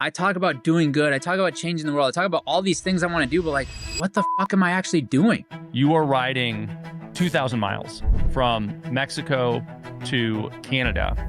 I talk about doing good. I talk about changing the world. I talk about all these things I want to do, but like, what the fuck am I actually doing? You are riding 2,000 miles from Mexico to Canada.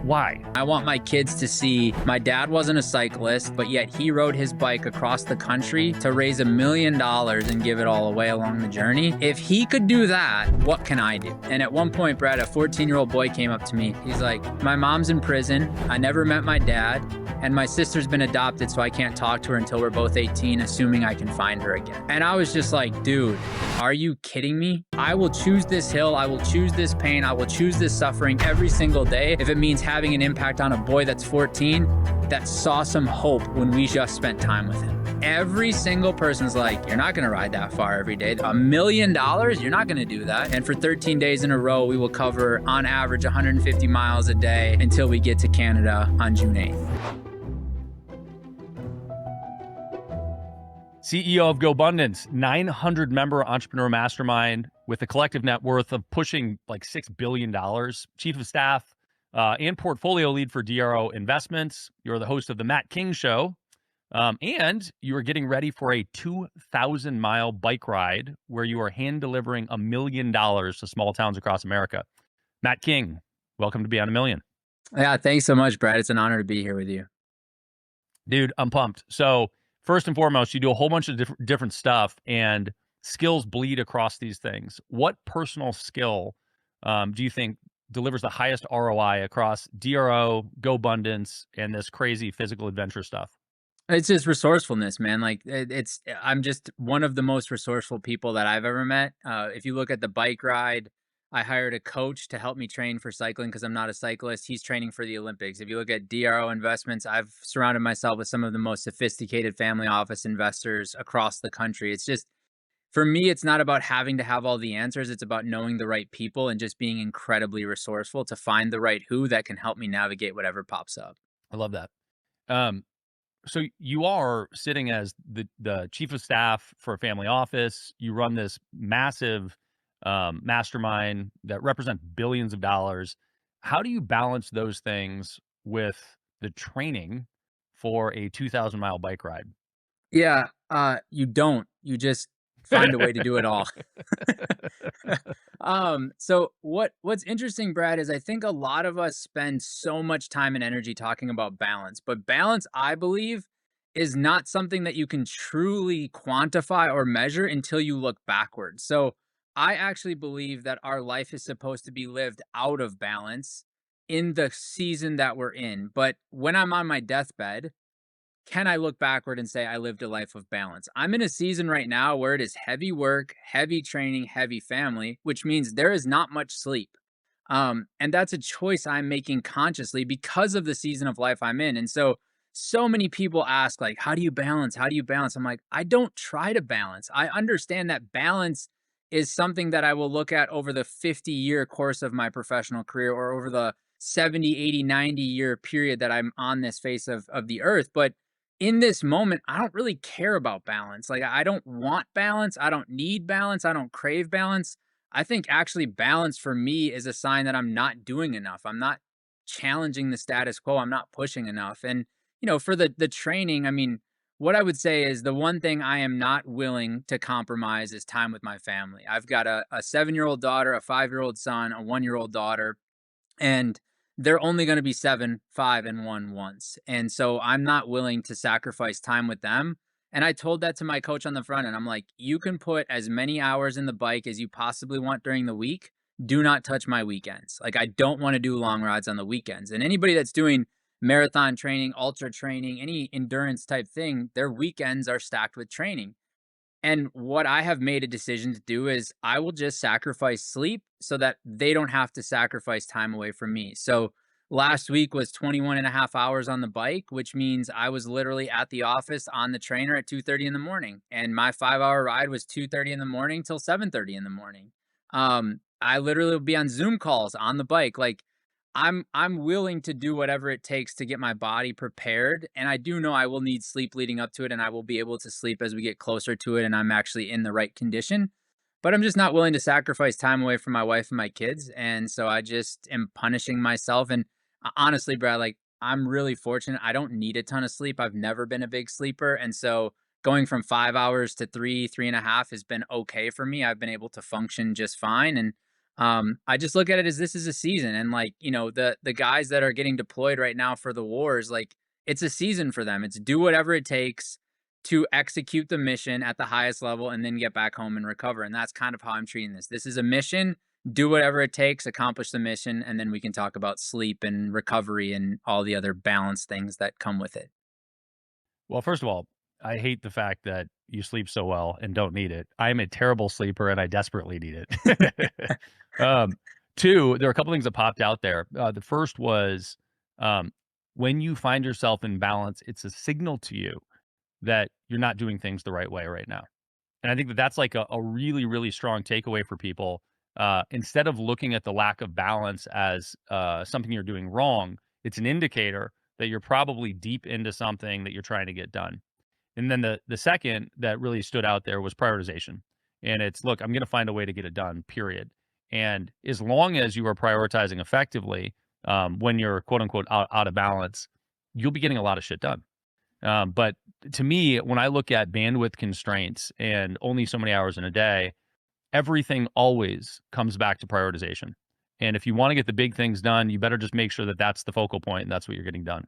Why? I want my kids to see my dad wasn't a cyclist, but yet he rode his bike across the country to raise $1 million and give it all away along the journey. If he could do that, what can I do? And at one point, Brad, a 14-year-old boy came up to me. He's like, my mom's in prison. I never met my dad. And my sister's been adopted, so I can't talk to her until we're both 18, assuming I can find her again. And I was just like, dude, are you kidding me? I will choose this hill. I will choose this pain. I will choose this suffering every single day if it means having an impact on a boy that's 14 that saw some hope when we just spent time with him. Every single person's like, you're not going to ride that far every day. $1 million, you're not going to do that. And for 13 days in a row, we will cover on average 150 miles a day until we get to Canada on June 8th. CEO of GoBundance, 900 member entrepreneur mastermind with a collective net worth of pushing like $6 billion. Chief of staff and portfolio lead for DRO Investments. You're the host of the Matt King Show. And you are getting ready for a 2,000-mile bike ride where you are hand delivering $1 million to small towns across America. Matt King, welcome to Beyond a Million. Yeah, thanks so much, Brad. It's an honor to be here with you. Dude, I'm pumped. So first and foremost, you do a whole bunch of different stuff, and skills bleed across these things. What personal skill do you think delivers the highest ROI across DRO, GoBundance, and this crazy physical adventure stuff? It's just resourcefulness, man. Like I'm just one of the most resourceful people that I've ever met. If you look at the bike ride, I hired a coach to help me train for cycling because I'm not a cyclist. He's training for the Olympics. If you look at DRO Investments, I've surrounded myself with some of the most sophisticated family office investors across the country. It's just, for me, it's not about having to have all the answers. It's about knowing the right people and just being incredibly resourceful to find the right who that can help me navigate whatever pops up. I love that. So you are sitting as the chief of staff for a family office. You run this massive mastermind that represents billions of dollars. How do you balance those things with the training for a 2,000-mile bike ride? Yeah, you don't. You just find a way to do it all. So what's interesting, Brad, is I think a lot of us spend so much time and energy talking about balance, but balance, I believe, is not something that you can truly quantify or measure until you look backwards. So I actually believe that our life is supposed to be lived out of balance in the season that we're in. But when I'm on my deathbed, can I look backward and say I lived a life of balance? I'm in a season right now where it is heavy work, heavy training, heavy family, which means there is not much sleep. And that's a choice I'm making consciously because of the season of life I'm in. And so many people ask, like, how do you balance? How do you balance? I'm like, I don't try to balance. I understand that balance is something that I will look at over the 50-year course of my professional career or over the 70, 80, 90-year period that I'm on this face of the earth. But in this moment, I don't really care about balance. Like, I don't want balance. I don't need balance. I don't crave balance. I think actually balance for me is a sign that I'm not doing enough. I'm not challenging the status quo. I'm not pushing enough. And, for the training, I mean, what I would say is the one thing I am not willing to compromise is time with my family. I've got a 7-year-old daughter, a 5-year-old son, a 1-year-old daughter, and they're only going to be 7, 5, and 1 once. And so I'm not willing to sacrifice time with them. And I told that to my coach on the front end. I'm like, you can put as many hours in the bike as you possibly want during the week. Do not touch my weekends. Like, I don't want to do long rides on the weekends. And anybody that's doing marathon training, ultra training, any endurance type thing, their weekends are stacked with training. And what I have made a decision to do is I will just sacrifice sleep so that they don't have to sacrifice time away from me. So last week was 21 and a half hours on the bike, which means I was literally at the office on the trainer at 2:30 in the morning. And my 5-hour ride was 2:30 in the morning till 7:30 in the morning. I literally will be on Zoom calls on the bike. Like, I'm willing to do whatever it takes to get my body prepared. And I do know I will need sleep leading up to it, and I will be able to sleep as we get closer to it and I'm actually in the right condition. But I'm just not willing to sacrifice time away from my wife and my kids. And so I just am punishing myself. And honestly, Brad, like, I'm really fortunate. I don't need a ton of sleep. I've never been a big sleeper. And so going from 5 hours to 3.5 has been okay for me. I've been able to function just fine. And I just look at it as this is a season. And like, the guys that are getting deployed right now for the wars, like it's a season for them. It's do whatever it takes to execute the mission at the highest level and then get back home and recover. And that's kind of how I'm treating this. This is a mission, do whatever it takes, accomplish the mission, and then we can talk about sleep and recovery and all the other balance things that come with it. Well, first of all, I hate the fact that you sleep so well and don't need it. I am a terrible sleeper and I desperately need it. um, two, there are a couple things that popped out there. The first was um, when you find yourself in balance, it's a signal to you that you're not doing things the right way right now. And I think that that's like a really, really strong takeaway for people. Instead of looking at the lack of balance as something you're doing wrong, it's an indicator that you're probably deep into something that you're trying to get done. And then the second that really stood out there was prioritization. And it's, look, I'm going to find a way to get it done, period. And as long as you are prioritizing effectively, when you're quote unquote out of balance, you'll be getting a lot of shit done. But to me, when I look at bandwidth constraints and only so many hours in a day, everything always comes back to prioritization. And if you want to get the big things done, you better just make sure that that's the focal point and that's what you're getting done.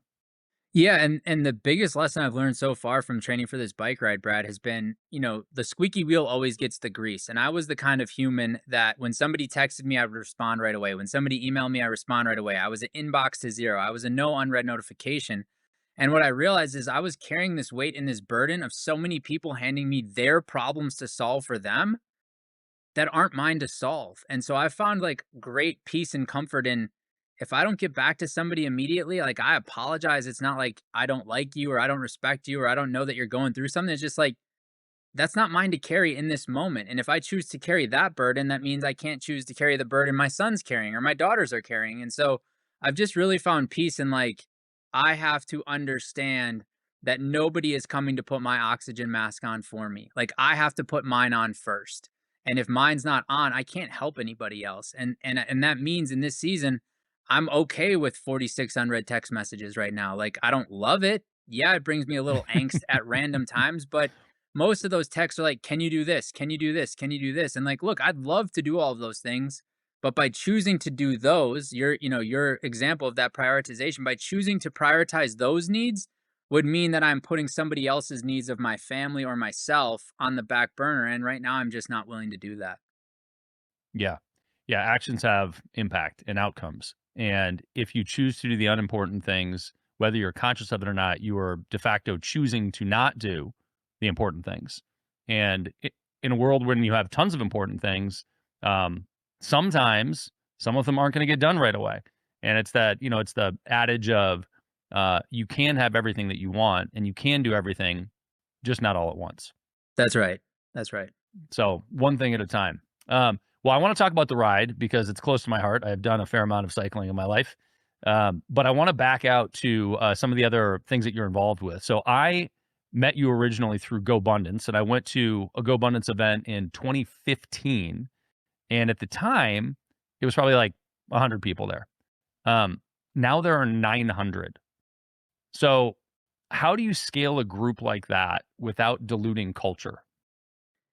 Yeah, and the biggest lesson I've learned so far from training for this bike ride, Brad, has been, the squeaky wheel always gets the grease. And I was the kind of human that when somebody texted me, I would respond right away. When somebody emailed me, I respond right away. I was an inbox to zero. I was a no unread notification. And what I realized is I was carrying this weight and this burden of so many people handing me their problems to solve for them that aren't mine to solve. And so I found like great peace and comfort in if I don't get back to somebody immediately, like I apologize. It's not like I don't like you or I don't respect you or I don't know that you're going through something. It's just like that's not mine to carry in this moment. And if I choose to carry that burden, that means I can't choose to carry the burden my son's carrying or my daughters are carrying. And so I've just really found peace in like, I have to understand that nobody is coming to put my oxygen mask on for me. Like I have to put mine on first. And if mine's not on, I can't help anybody else. And that means in this season, I'm okay with 46 unread text messages right now. Like I don't love it. Yeah, it brings me a little angst at random times, but most of those texts are like, "Can you do this? Can you do this? Can you do this?" And like, look, I'd love to do all of those things, but by choosing to do those, your example of that prioritization, by choosing to prioritize those needs would mean that I'm putting somebody else's needs of my family or myself on the back burner. And right now I'm just not willing to do that. Yeah. Yeah. Actions have impact and outcomes. And if you choose to do the unimportant things, whether you're conscious of it or not, you are de facto choosing to not do the important things. And in a world when you have tons of important things, um, sometimes some of them aren't going to get done right away. And it's that, it's the adage of you can have everything that you want and you can do everything, just not all at once. That's right. That's right. So one thing at a time. Well, I want to talk about the ride because it's close to my heart. I've done a fair amount of cycling in my life. But I want to back out to some of the other things that you're involved with. So I met you originally through GoBundance, and I went to a GoBundance event in 2015. And at the time, it was probably like 100 people there. Now there are 900. So how do you scale a group like that without diluting culture?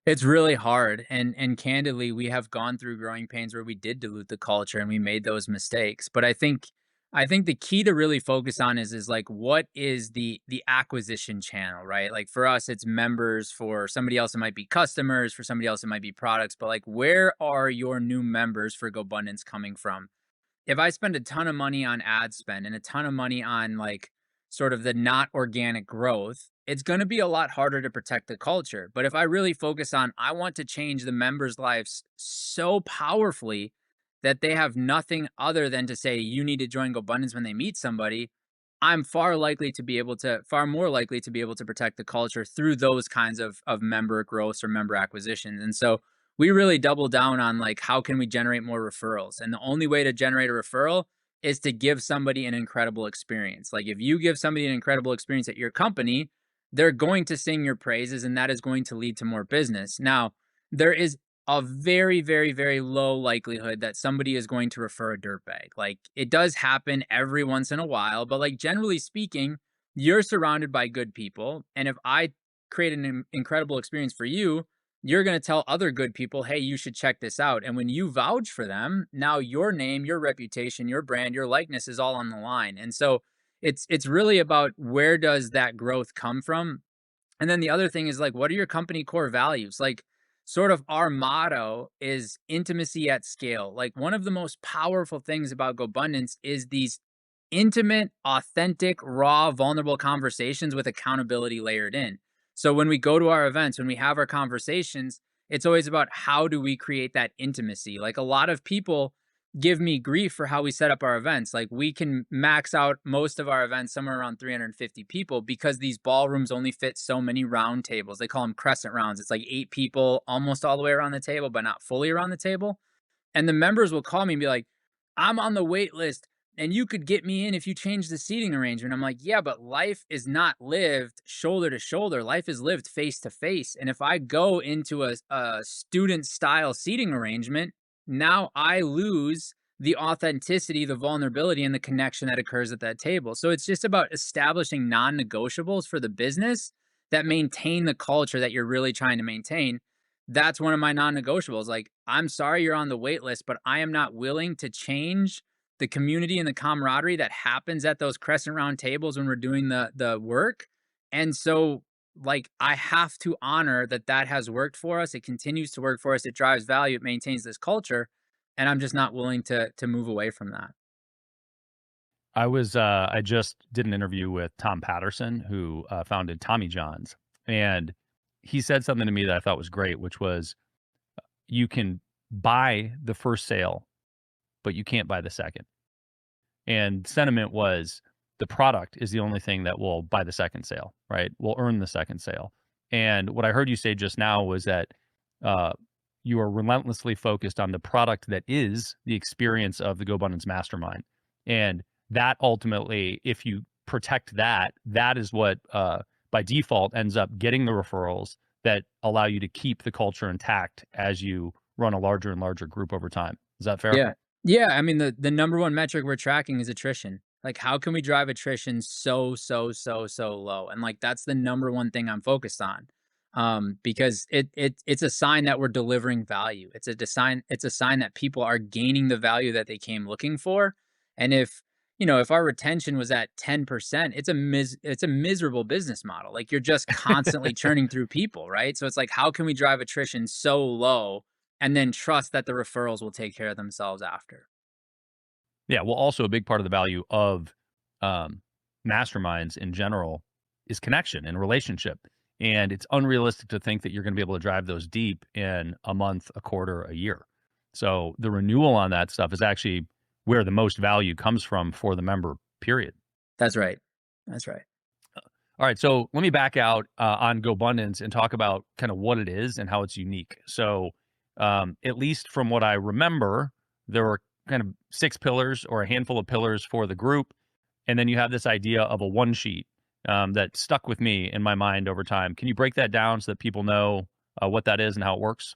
It's really hard, and candidly, we have gone through growing pains where we did dilute the culture and we made those mistakes. But I think the key to really focus on is like what is the acquisition channel, right? Like for us, it's members. For somebody else, it might be customers. For somebody else, it might be products. But like, where are your new members for GoBundance coming from? If I spend a ton of money on ad spend and a ton of money on like sort of the not organic growth, it's going to be a lot harder to protect the culture. But if I really focus on, I want to change the members' lives so powerfully that they have nothing other than to say, you need to join GoBundance when they meet somebody, I'm far more likely to be able to protect the culture through those kinds of member growth or member acquisitions. And so we really double down on like, how can we generate more referrals? And the only way to generate a referral is to give somebody an incredible experience. Like if you give somebody an incredible experience at your company, they're going to sing your praises and that is going to lead to more business. Now, there is a very, very, very low likelihood that somebody is going to refer a dirtbag. Like it does happen every once in a while, but like generally speaking, you're surrounded by good people. And if I create an incredible experience for you, you're going to tell other good people, hey, you should check this out. And when you vouch for them, now your name, your reputation, your brand, your likeness is all on the line. And so it's really about where does that growth come from? And then the other thing is like, what are your company core values? Like, sort of our motto is intimacy at scale. Like, one of the most powerful things about GoBundance is these intimate, authentic, raw, vulnerable conversations with accountability layered in. So when we go to our events, when we have our conversations, it's always about how do we create that intimacy? Like, a lot of people give me grief for how we set up our events. Like we can max out most of our events somewhere around 350 people because these ballrooms only fit so many round tables. They call them crescent rounds. It's like 8 people almost all the way around the table, but not fully around the table. And the members will call me and be like, I'm on the wait list and you could get me in if you change the seating arrangement. I'm like, yeah, but life is not lived shoulder to shoulder. Life is lived face to face. And if I go into a student style seating arrangement, now I lose the authenticity, the vulnerability, and the connection that occurs at that table. So it's just about establishing non negotiables for the business that maintain the culture that you're really trying to maintain. That's one of my non-negotiables. Like, I'm sorry you're on the wait list, but I am not willing to change the community and the camaraderie that happens at those crescent round tables when we're doing the work. And so, like, I have to honor that that has worked for us. It continues to work for us. It drives value. It maintains this culture, and I'm just not willing to move away from that. I just did an interview with Tom Patterson, who founded Tommy John's, and he said something to me that I thought was great, which was you can buy the first sale, but you can't buy the second. And sentiment was the product is the only thing that will buy the second sale, right? Will earn the second sale. And what I heard you say just now was that uh, you are relentlessly focused on the product that is the experience of the GoBundance mastermind. And that ultimately, if you protect that, that is what by default ends up getting the referrals that allow you to keep the culture intact as you run a larger and larger group over time. Is that fair? Yeah. Yeah, I mean, the number one metric we're tracking is attrition. Like, how can we drive attrition so low? And, like, that's the number one thing I'm focused on, because it's a sign that we're delivering value. It's a sign that people are gaining the value that they came looking for, and if, if our retention was at 10%, it's a miserable business model. Like, you're just constantly churning through people, right? So it's like, how can we drive attrition so low and then trust that the referrals will take care of themselves after? Yeah, well, also a big part of the value of um, masterminds in general is connection and relationship. And it's unrealistic to think that you're going to be able to drive those deep in a month, a quarter, a year. So the renewal on that stuff is actually where the most value comes from for the member, period. That's right. That's right. All right, so let me back out on GoBundance and talk about kind of what it is and how it's unique. So, at least from what I remember, there were kind of 6 pillars or a handful of pillars for the group, and then you have this idea of a one sheet that stuck with me in my mind over time. Can you break that down so that people know what that is and how it works?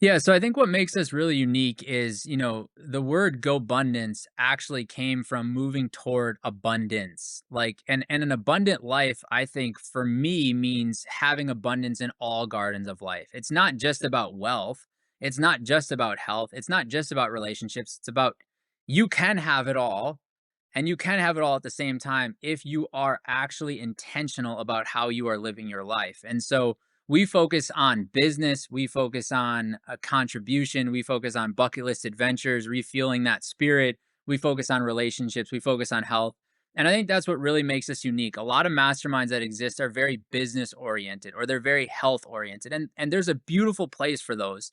Yeah, so I think what makes us really unique is, the word GoBundance actually came from moving toward abundance. Like, and an abundant life, I think for me means having abundance in all gardens of life. It's not just about wealth. It's not just about health. It's not just about relationships. It's about you can have it all, and you can have it all at the same time if you are actually intentional about how you are living your life. And so we focus on business, we focus on a contribution, we focus on bucket list adventures, refueling that spirit, we focus on relationships, we focus on health. And I think that's what really makes us unique. A lot of masterminds that exist are very business oriented or they're very health oriented. And there's a beautiful place for those.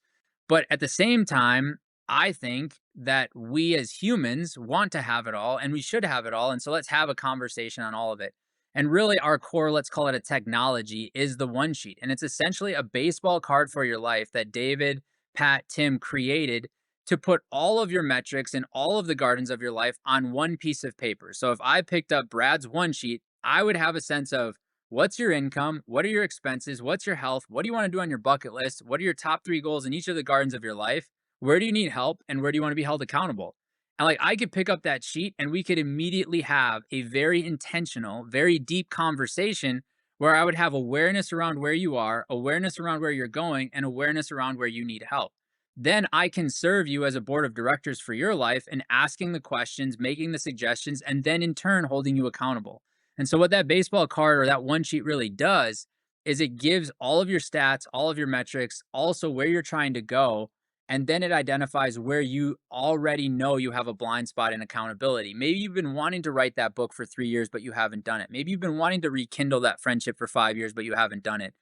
But at the same time, I think that we as humans want to have it all and we should have it all. And so let's have a conversation on all of it. And really, our core, let's call it a technology, is the one sheet. And it's essentially a baseball card for your life that David, Pat, Tim created to put all of your metrics in all of the gardens of your life on one piece of paper. So if I picked up Brad's one sheet, I would have a sense of what's your income? What are your expenses? What's your health? What do you want to do on your bucket list? What are your top 3 goals in each of the gardens of your life? Where do you need help? And where do you want to be held accountable? And like I could pick up that sheet and we could immediately have a very intentional, very deep conversation where I would have awareness around where you are, awareness around where you're going, and awareness around where you need help. Then I can serve you as a board of directors for your life and asking the questions, making the suggestions, and then in turn holding you accountable. And so, what that baseball card or that one sheet really does is it gives all of your stats, all of your metrics, also where you're trying to go. And then it identifies where you already know you have a blind spot in accountability. Maybe you've been wanting to write that book for 3 years, but you haven't done it. Maybe you've been wanting to rekindle that friendship for 5 years, but you haven't done it.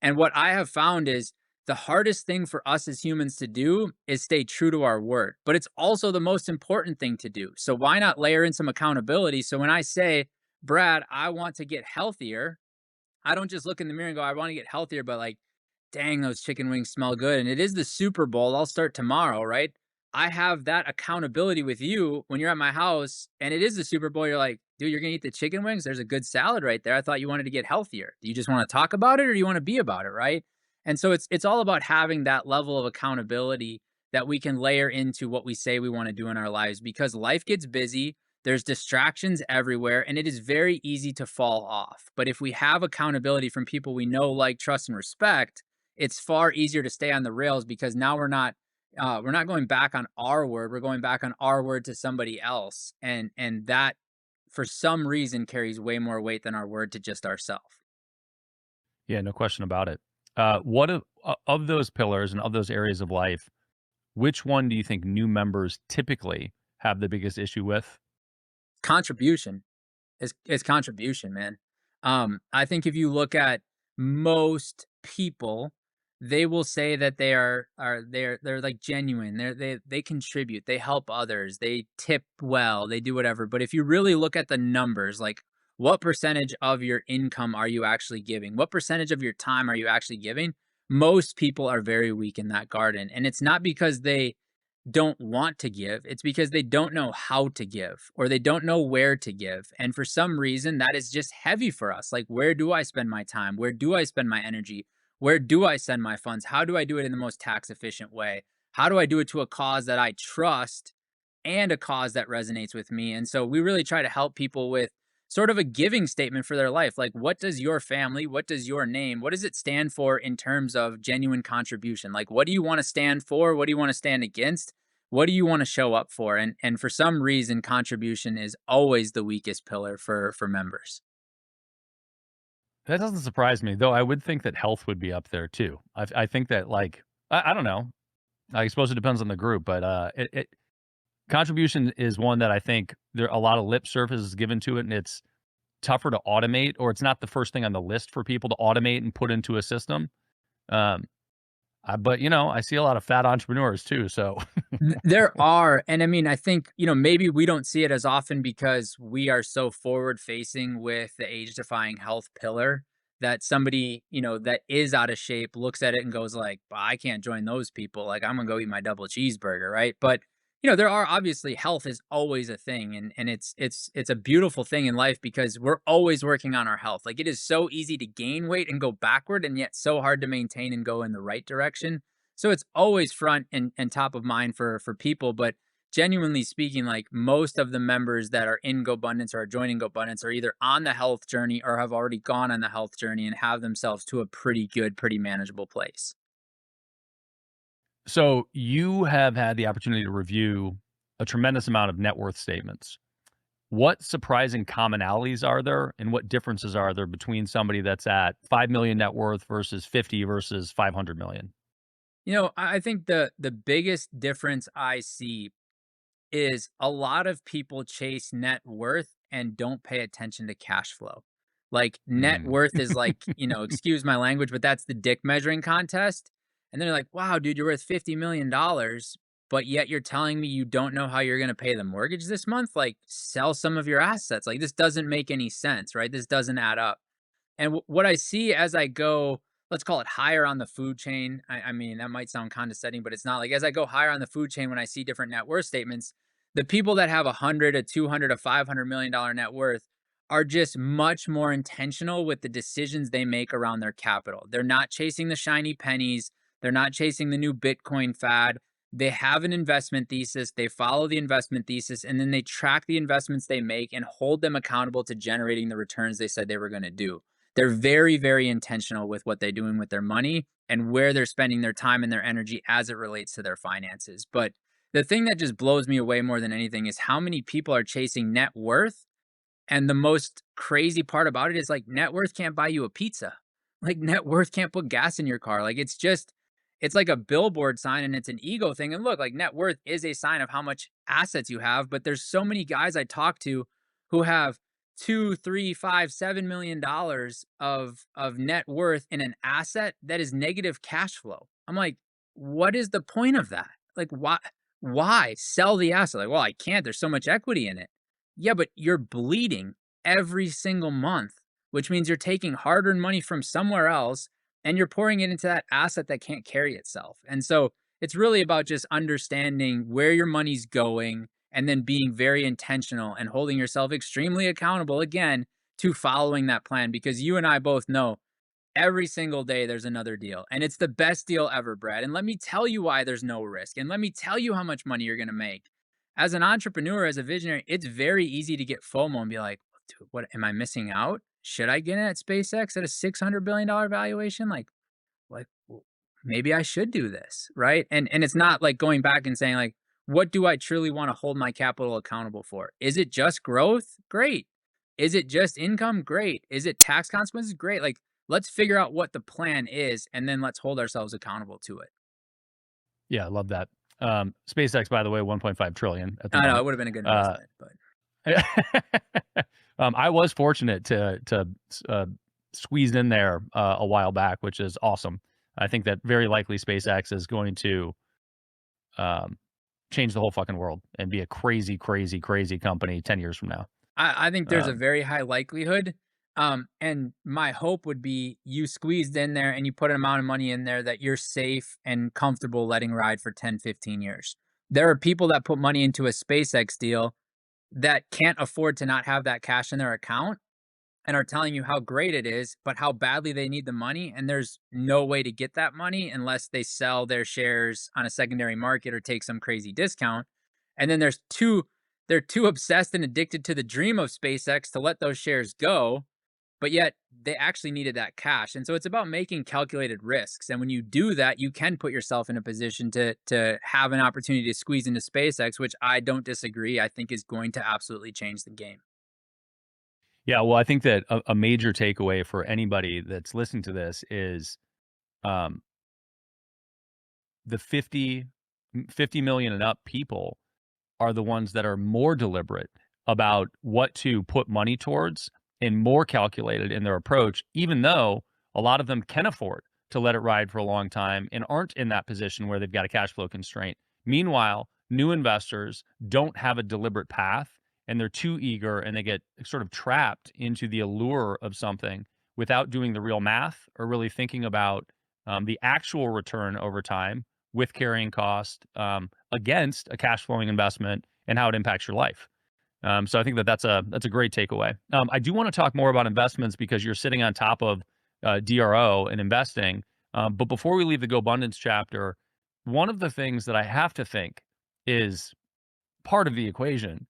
And what I have found is the hardest thing for us as humans to do is stay true to our word, but it's also the most important thing to do. So why not layer in some accountability? So when I say, Brad, I want to get healthier, I don't just look in the mirror and go, I want to get healthier, but like, dang, those chicken wings smell good. And it is the Super Bowl. I'll start tomorrow, right? I have that accountability with you when you're at my house and it is the Super Bowl. You're like, dude, you're going to eat the chicken wings. There's a good salad right there. I thought you wanted to get healthier. Do you just want to talk about it or do you want to be about it? Right. And so it's all about having that level of accountability that we can layer into what we say we want to do in our lives because life gets busy. There's distractions everywhere, and it is very easy to fall off. But if we have accountability from people we know, like, trust, and respect, it's far easier to stay on the rails because now we're not going back on our word. We're going back on our word to somebody else, and that for some reason carries way more weight than our word to just ourselves. Yeah, no question about it. What of those pillars and of those areas of life, which one do you think new members typically have the biggest issue with? Contribution. It's contribution, man. I think if you look at most people, they will say that they're like genuine. They contribute, they help others, they tip well, they do whatever. But if you really look at the numbers, like what percentage of your income are you actually giving? What percentage of your time are you actually giving? Most people are very weak in that garden. And it's not because they don't want to give. It's because they don't know how to give or they don't know where to give. And for some reason, that is just heavy for us. Like, where do I spend my time? Where do I spend my energy? Where do I send my funds? How do I do it in the most tax efficient way? How do I do it to a cause that I trust and a cause that resonates with me? And so we really try to help people with sort of a giving statement for their life. Like, what does your family, what does your name, what does it stand for in terms of genuine contribution? Like, what do you want to stand for? What do you want to stand against? What do you want to show up for? And for some reason, contribution is always the weakest pillar for members. That doesn't surprise me, though. I would think that health would be up there too. I think that like I don't know. I suppose it depends on the group, but contribution is one that I think there a lot of lip service is given to it, and it's tougher to automate, or it's not the first thing on the list for people to automate and put into a system. Um, but I see a lot of fat entrepreneurs too. So There are, and I mean, I think, maybe we don't see it as often because we are so forward facing with the age defying health pillar that somebody, that is out of shape looks at it and goes like, "Bah, I can't join those people. Like, I'm gonna go eat my double cheeseburger, right?" But there are obviously health is always a thing, and it's a beautiful thing in life because we're always working on our health. Like, it is so easy to gain weight and go backward, and yet so hard to maintain and go in the right direction. So it's always front and top of mind for people. But genuinely speaking, like most of the members that are in GoBundance or are joining GoBundance are either on the health journey or have already gone on the health journey and have themselves to a pretty good, pretty manageable place. so you have had the opportunity to review a tremendous amount of net worth statements. What surprising commonalities are there, and what differences are there between somebody that's at 5 million net worth versus 50 versus 500 million? I think the biggest difference I see is a lot of people chase net worth and don't pay attention to cash flow. Like net Mm. worth is like, excuse my language, but that's the dick measuring contest. And they're like, wow, dude, you're worth $50 million, but yet you're telling me you don't know how you're going to pay the mortgage this month? Like, sell some of your assets. Like, this doesn't make any sense, right? This doesn't add up. And what I see as I go, let's call it higher on the food chain. I mean, that might sound condescending, but it's not. Like, as I go higher on the food chain, when I see different net worth statements, the people that have 100, a 200, a $500 million net worth are just much more intentional with the decisions they make around their capital. They're not chasing the shiny pennies. They're not chasing the new Bitcoin fad. They have an investment thesis. They follow the investment thesis, and then they track the investments they make and hold them accountable to generating the returns they said they were going to do. They're very, very intentional with what they're doing with their money and where they're spending their time and their energy as it relates to their finances. But the thing that just blows me away more than anything is how many people are chasing net worth, and the most crazy part about it is like net worth can't buy you a pizza. Like net worth can't put gas in your car. Like it's just, it's like a billboard sign and it's an ego thing. And look, like net worth is a sign of how much assets you have. But there's so many guys I talk to who have two, three, five, $7 million of net worth in an asset that is negative cash flow. I'm like, what is the point of that? Like, why sell the asset? Like, well, I can't. There's so much equity in it. Yeah, but you're bleeding every single month, which means you're taking hard-earned money from somewhere else and you're pouring it into that asset that can't carry itself. And so it's really about just understanding where your money's going and then being very intentional and holding yourself extremely accountable again to following that plan, because you and I both know every single day there's another deal and it's the best deal ever, Brad. And let me tell you why there's no risk. And let me tell you how much money you're going to make. As an entrepreneur, as a visionary, it's very easy to get FOMO and be like, dude, what am I missing out? Should I get in at SpaceX at a $600 billion valuation? Well, maybe I should do this, right? And it's not like going back and saying like, what do I truly want to hold my capital accountable for? Is it just growth? Great. Is it just income? Great. Is it tax consequences? Great. Like, let's figure out what the plan is and then let's hold ourselves accountable to it. Yeah, I love that. SpaceX, by the way, 1.5 trillion at the I know it moment. would have been a good Uh, investment, but I was fortunate to squeeze in there a while back, which is awesome. I think that very likely SpaceX is going to um, change the whole fucking world and be a crazy, crazy, crazy company 10 years from now. I think there's a Um, very high likelihood. And my hope would be you squeezed in there and you put an amount of money in there that you're safe and comfortable letting ride for 10, 15 years. There are people that put money into a SpaceX deal that can't afford to not have that cash in their account and are telling you how great it is, but how badly they need the money. And there's no way to get that money unless they sell their shares on a secondary market or take some crazy discount. And then they're too obsessed and addicted to the dream of SpaceX to let those shares go, but yet they actually needed that cash. And so it's about making calculated risks. And when you do that, you can put yourself in a position to have an opportunity to squeeze into SpaceX, which I don't disagree. I think is going to absolutely change the game. yeah, well, I think that a major takeaway for anybody that's listening to this is um, the 50 million and up people are the ones that are more deliberate about what to put money towards and more calculated in their approach, even though a lot of them can afford to let it ride for a long time and aren't in that position where they've got a cash flow constraint. Meanwhile, new investors don't have a deliberate path and they're too eager and they get sort of trapped into the allure of something without doing the real math or really thinking about the actual return over time with carrying cost against a cash flowing investment and how it impacts your life. So I think that that's a great takeaway. I do want to talk more about investments because you're sitting on top of DRO and investing. But before we leave the GoBundance chapter, one of the things that I have to think is part of the equation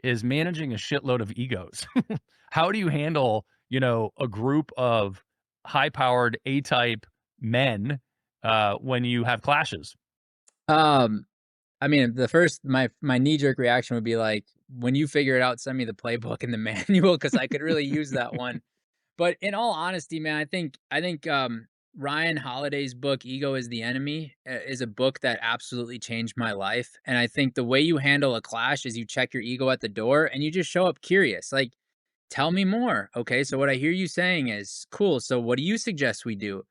is managing a shitload of egos. How do you handle, a group of high-powered A-type men when you have clashes? Um, I mean, the first my knee-jerk reaction would be like, "When you figure it out, send me the playbook and the manual because I could really use that one." But in all honesty, man, I think Ryan Holiday's book "Ego Is the Enemy" is a book that absolutely changed my life. And I think the way you handle a clash is you check your ego at the door and you just show up curious. Like, tell me more. Okay, so what I hear you saying is cool. So what do you suggest we do?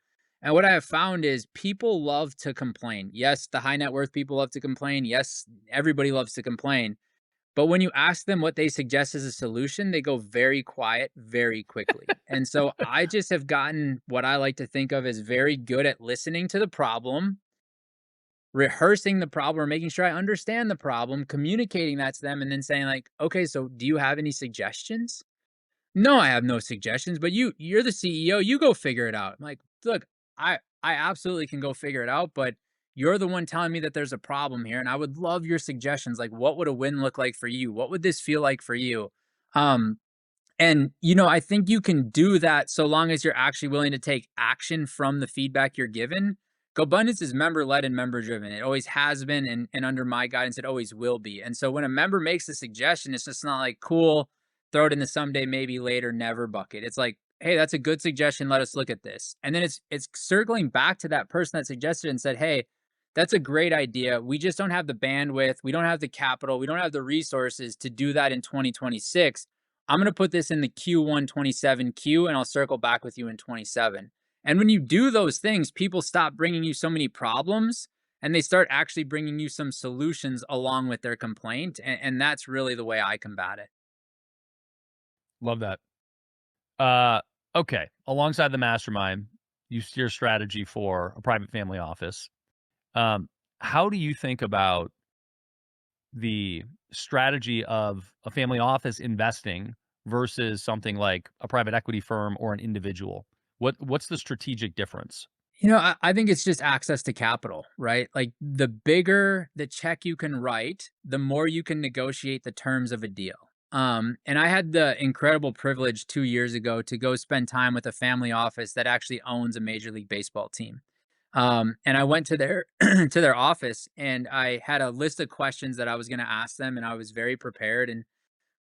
And what I have found is people love to complain. Yes, the high net worth people love to complain. Yes, everybody loves to complain. But when you ask them what they suggest as a solution, they go very quiet very quickly. And so I just have gotten what I like to think of as very good at listening to the problem, rehearsing the problem, or making sure I understand the problem, communicating that to them, and then saying, like, okay, so do you have any suggestions? No, I have no suggestions, but you're the CEO, you go figure it out. I'm like, look, I absolutely can go figure it out, but you're the one telling me that there's a problem here, and I would love your suggestions. Like, what would a win look like for you? What would this feel like for you? Um, and I think you can do that so long as you're actually willing to take action from the feedback you're given. GoBundance is member led and member driven. It always has been, and under my guidance, it always will be. And so when a member makes a suggestion, it's just not like, cool, throw it in the someday, maybe later, never bucket. It's like, hey, that's a good suggestion. Let us look at this. And then it's circling back to that person that suggested and said, hey, that's a great idea. We just don't have the bandwidth. We don't have the capital. We don't have the resources to do that in 2026. I'm going to put this in the Q1 27 queue and I'll circle back with you in 27. And when you do those things, people stop bringing you so many problems and they start actually bringing you some solutions along with their complaint. And that's really the way I combat it. Love that. Uh, okay. Alongside the mastermind, you steer strategy for a private family office. Um, how do you think about the strategy of a family office investing versus something like a private equity firm or an individual? What's the strategic difference? I think it's just access to capital, right? Like the bigger the check you can write, the more you can negotiate the terms of a deal. And I had the incredible privilege 2 years ago to go spend time with a family office that actually owns a Major League Baseball team. And I went to their to their office and I had a list of questions that I was going to ask them, and I was very prepared. And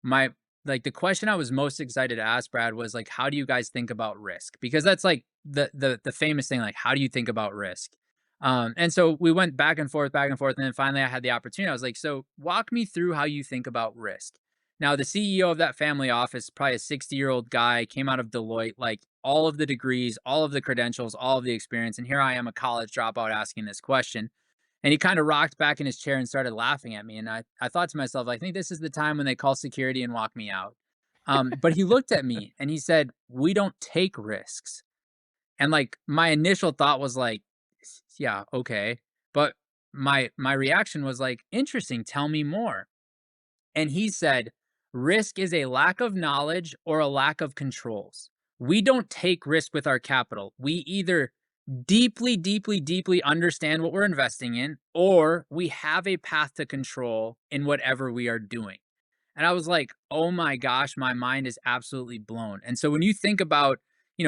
my like the question I was most excited to ask Brad was like, how do you guys think about risk? Because that's like the famous thing, like, how do you think about risk? And so we went back and forth, and then finally I had the opportunity. I was like, so walk me through how you think about risk. Now, the CEO of that family office, probably a 60-year-old guy, came out of Deloitte, like all of the degrees, all of the credentials, all of the experience. And here I am, a college dropout, asking this question. And he kind of rocked back in his chair and started laughing at me. And I thought to myself, I think this is the time when they call security and walk me out. But he looked at me and he said, we don't take risks. And like my initial thought was like, yeah, okay. But my reaction was like, interesting, tell me more. And he said, risk is a lack of knowledge or a lack of controls. We don't take risk with our capital. We either deeply, deeply, deeply understand what we're investing in, or we have a path to control in whatever we are doing. And I was like, oh my gosh, my mind is absolutely blown. And so when you think about,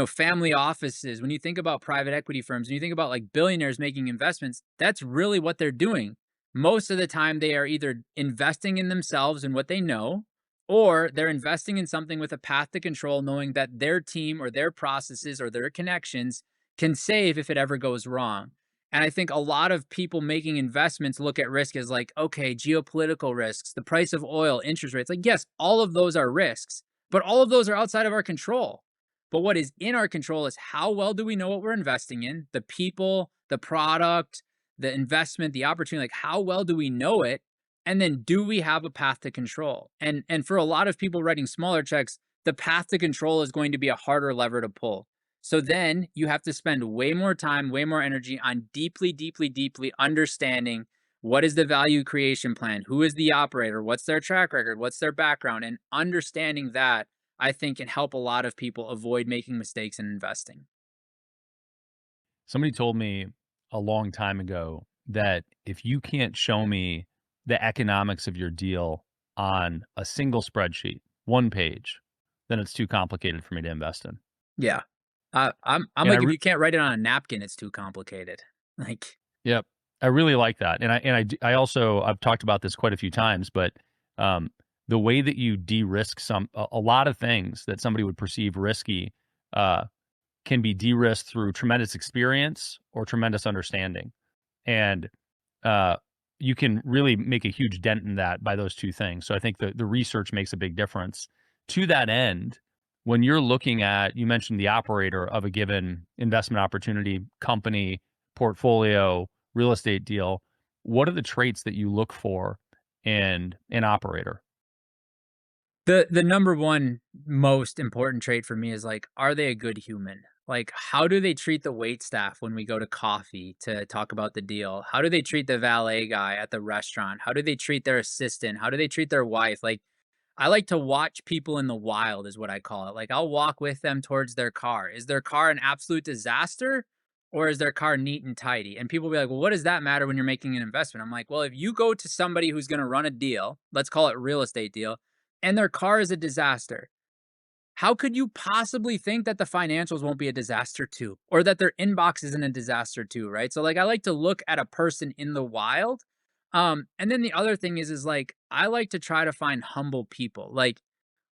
family offices, when you think about private equity firms, when you think about like billionaires making investments, that's really what they're doing. Most of the time, they are either investing in themselves and what they know, or they're investing in something with a path to control, knowing that their team or their processes or their connections can save if it ever goes wrong. And I think a lot of people making investments look at risk as like, okay, geopolitical risks, the price of oil, interest rates. Like, yes, all of those are risks, but all of those are outside of our control. But what is in our control is how well do we know what we're investing in, the people, the product, the investment, the opportunity, like how well do we know it? And then do we have a path to control? And for a lot of people writing smaller checks, the path to control is going to be a harder lever to pull. So then you have to spend way more time, way more energy on deeply, deeply, deeply understanding what is the value creation plan? Who is the operator? What's their track record? What's their background? And understanding that, I think, can help a lot of people avoid making mistakes in investing. Somebody told me a long time ago that if you can't show me the economics of your deal on a single spreadsheet, one page, then it's too complicated for me to invest in. Yeah. I'm And like, if you can't write it on a napkin, it's too complicated. Like, yep, I really like that. I also, I've talked about this quite a few times, but um, the way that you de-risk a lot of things that somebody would perceive risky uh, can be de-risked through tremendous experience or tremendous understanding. And uh, you can really make a huge dent in that by those two things. So I think the research makes a big difference. To that end, when you're looking at, you mentioned the operator of a given investment opportunity, company, portfolio, real estate deal, what are the traits that you look for in an operator? the number one most important trait for me is like, are they a good human? Like, how do they treat the wait staff when we go to coffee to talk about the deal? How do they treat the valet guy at the restaurant? How do they treat their assistant? How do they treat their wife? Like, I like to watch people in the wild is what I call it. Like I'll walk with them towards their car. Is their car an absolute disaster or is their car neat and tidy? And people will be like, "Well, what does that matter when you're making an investment?" I'm like, "Well, if you go to somebody who's going to run a deal, let's call it real estate deal, and their car is a disaster, how could you possibly think that the financials won't be a disaster too, or that their inbox isn't a disaster too, right? So like I like to look at a person in the wild. And then the other thing is like I like to try to find humble people. Like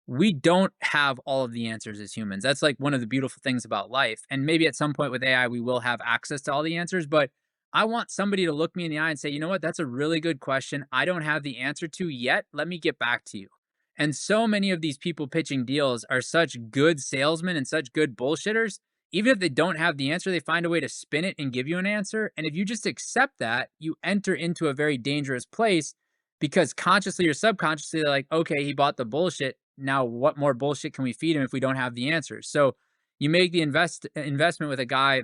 we don't have all of the answers as humans. That's like one of the beautiful things about life. And maybe at some point with AI, we will have access to all the answers, but I want somebody to look me in the eye and say, you know what, that's a really good question. I don't have the answer to yet. Let me get back to you. And so many of these people pitching deals are such good salesmen and such good bullshitters. Even if they don't have the answer, they find a way to spin it and give you an answer. And if you just accept that, you enter into a very dangerous place because consciously or subconsciously, they're like, okay, he bought the bullshit. Now, what more bullshit can we feed him if we don't have the answers? So you make the investment with a guy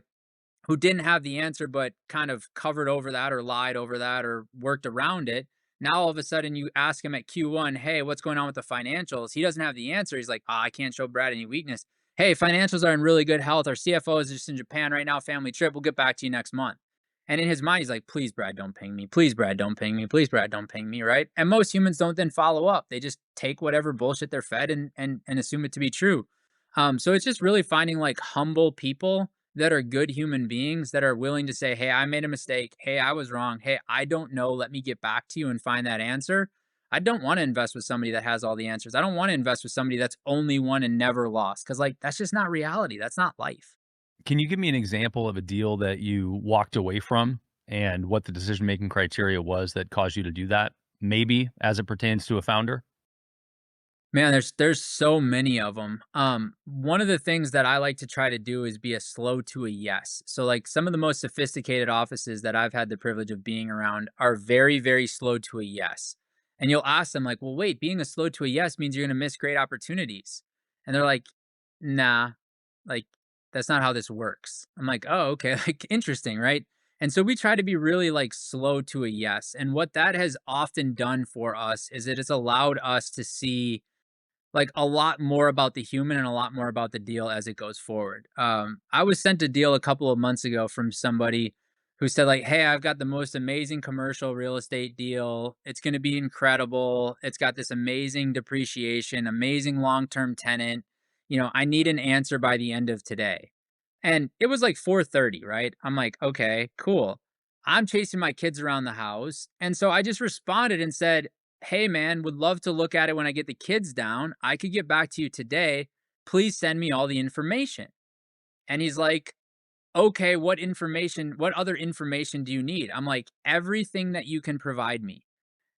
who didn't have the answer, but kind of covered over that or lied over that or worked around it. Now, all of a sudden, you ask him at Q1, hey, what's going on with the financials? He doesn't have the answer. He's like, I can't show Brad any weakness. Hey, financials are in really good health. Our CFO is just in Japan right now, family trip. We'll get back to you next month. And in his mind, he's like, please, Brad, don't ping me. Please, Brad, don't ping me. Please, Brad, don't ping me. Right. And most humans don't then follow up. They just take whatever bullshit they're fed and assume it to be true. So it's just really finding like humble people that are good human beings that are willing to say, hey, I made a mistake. Hey, I was wrong. Hey, I don't know. Let me get back to you and find that answer. I don't want to invest with somebody that has all the answers. I don't want to invest with somebody that's only won and never lost. Cause like that's just not reality. That's not life. Can you give me an example of a deal that you walked away from and what the decision-making criteria was that caused you to do that? Maybe as it pertains to a founder? Man, there's so many of them. One of the things that I like to try to do is be a slow to a yes. So like some of the most sophisticated offices that I've had the privilege of being around are very, very slow to a yes. And you'll ask them like, well, wait, being a slow to a yes means you're gonna miss great opportunities. And they're like, nah, like that's not how this works. I'm like, oh, okay, like interesting, right? And so we try to be really like slow to a yes. And what that has often done for us is it has allowed us to see like a lot more about the human and a lot more about the deal as it goes forward. I was sent a deal a couple of months ago from somebody who said like, "Hey, I've got the most amazing commercial real estate deal. It's going to be incredible. It's got this amazing depreciation, amazing long-term tenant. You know, I need an answer by the end of today." And it was like 4:30, right? I'm like, "Okay, cool." I'm chasing my kids around the house, and so I just responded and said, hey man, would love to look at it when I get the kids down. I could get back to you today. Please send me all the information. And he's like, okay, what information, what other information do you need? I'm like, everything that you can provide me.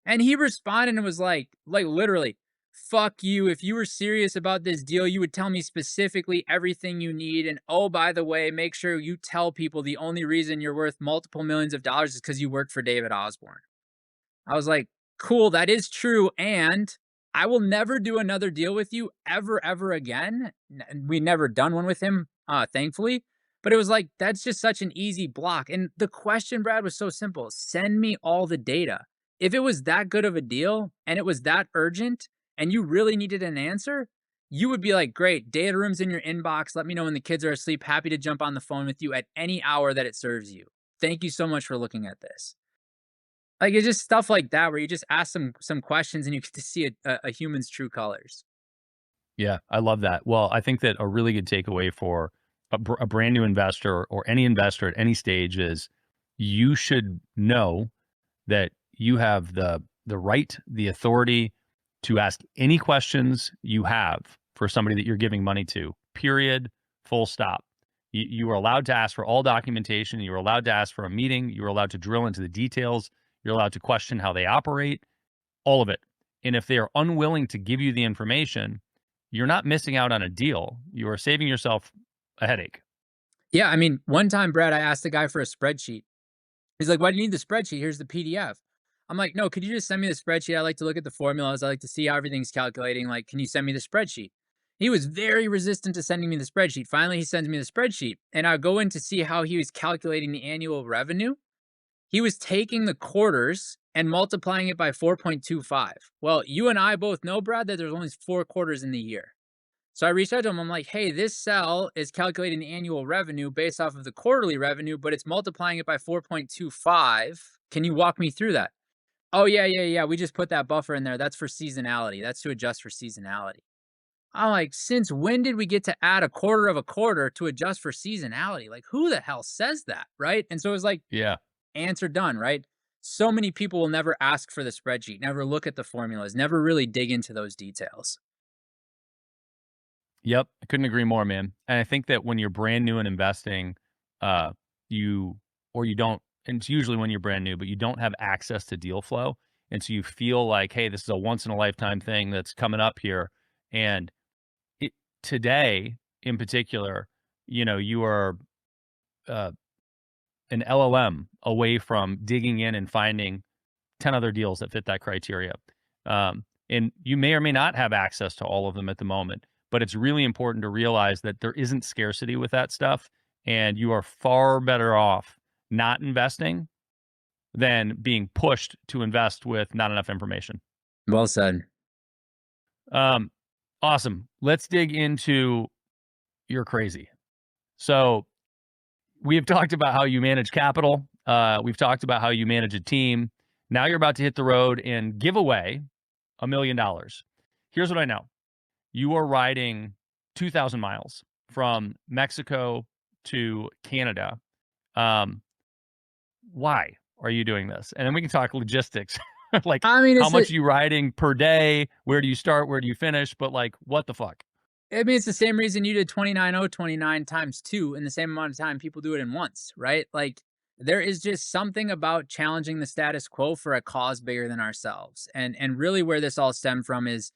And he responded and was like literally, fuck you. If you were serious about this deal, you would tell me specifically everything you need. And oh, by the way, make sure you tell people the only reason you're worth multiple millions of dollars is because you work for David Osborne. I was like, cool, that is true. And I will never do another deal with you ever, ever again. We never done one with him, thankfully. But it was like, that's just such an easy block. And the question, Brad, was so simple. Send me all the data. If it was that good of a deal and it was that urgent and you really needed an answer, you would be like, great, data room's in your inbox. Let me know when the kids are asleep. Happy to jump on the phone with you at any hour that it serves you. Thank you so much for looking at this. Like, it's just stuff like that where you just ask some questions and you get to see a human's true colors. Yeah, I love that. Well, I think that a really good takeaway for a brand new investor or any investor at any stage is you should know that you have the right, the authority to ask any questions you have for somebody that you're giving money to. Period. Full stop. You are allowed to ask for all documentation. You are allowed to ask for a meeting. You are allowed to drill into the details. You're allowed to question how they operate, all of it. And if they are unwilling to give you the information, you're not missing out on a deal. You are saving yourself a headache. Yeah, I mean, one time, Brad, I asked the guy for a spreadsheet. He's like, "Why do you need the spreadsheet? Here's the PDF." I'm like, "No, could you just send me the spreadsheet? I like to look at the formulas. I like to see how everything's calculating. Like, can you send me the spreadsheet?" He was very resistant to sending me the spreadsheet. Finally, he sends me the spreadsheet, and I go in to see how he was calculating the annual revenue. He was taking the quarters and multiplying it by 4.25. Well, you and I both know, Brad, that there's only 4 quarters in the year. So I reached out to him. I'm like, hey, this cell is calculating the annual revenue based off of the quarterly revenue, but it's multiplying it by 4.25. Can you walk me through that? Oh, yeah, yeah, yeah. We just put that buffer in there. That's for seasonality. That's to adjust for seasonality. I'm like, since when did we get to add a quarter of a quarter to adjust for seasonality? Like, who the hell says that? Right. And so it was like, Yeah. answer done. Right. So many people will never ask for the spreadsheet, never look at the formulas, never really dig into those details. Yep, I couldn't agree more, man. And I think that when you're brand new in investing, uh, you or you don't, and it's usually when you're brand new, but you don't have access to deal flow, and so you feel like, hey, this is a once in a lifetime thing that's coming up here, and it, today in particular, you are uh, an LLM away from digging in and finding 10 other deals that fit that criteria. And you may or may not have access to all of them at the moment, but it's really important to realize that there isn't scarcity with that stuff. And you are far better off not investing than being pushed to invest with not enough information. Well said. Um, awesome. Let's dig into you're crazy. So we have talked about how you manage capital. We've talked about how you manage a team. Now you're about to hit the road and give away $1 million. Here's what I know. You are riding 2,000 miles from Mexico to Canada. Why are you doing this? And then we can talk logistics. Like, I mean, how much are you riding per day? Where do you start? Where do you finish? But like, what the fuck? it's the same reason you did 29,029 times two in the same amount of time people do it in once, right? Like, there is just something about challenging the status quo for a cause bigger than ourselves. And really where this all stemmed from is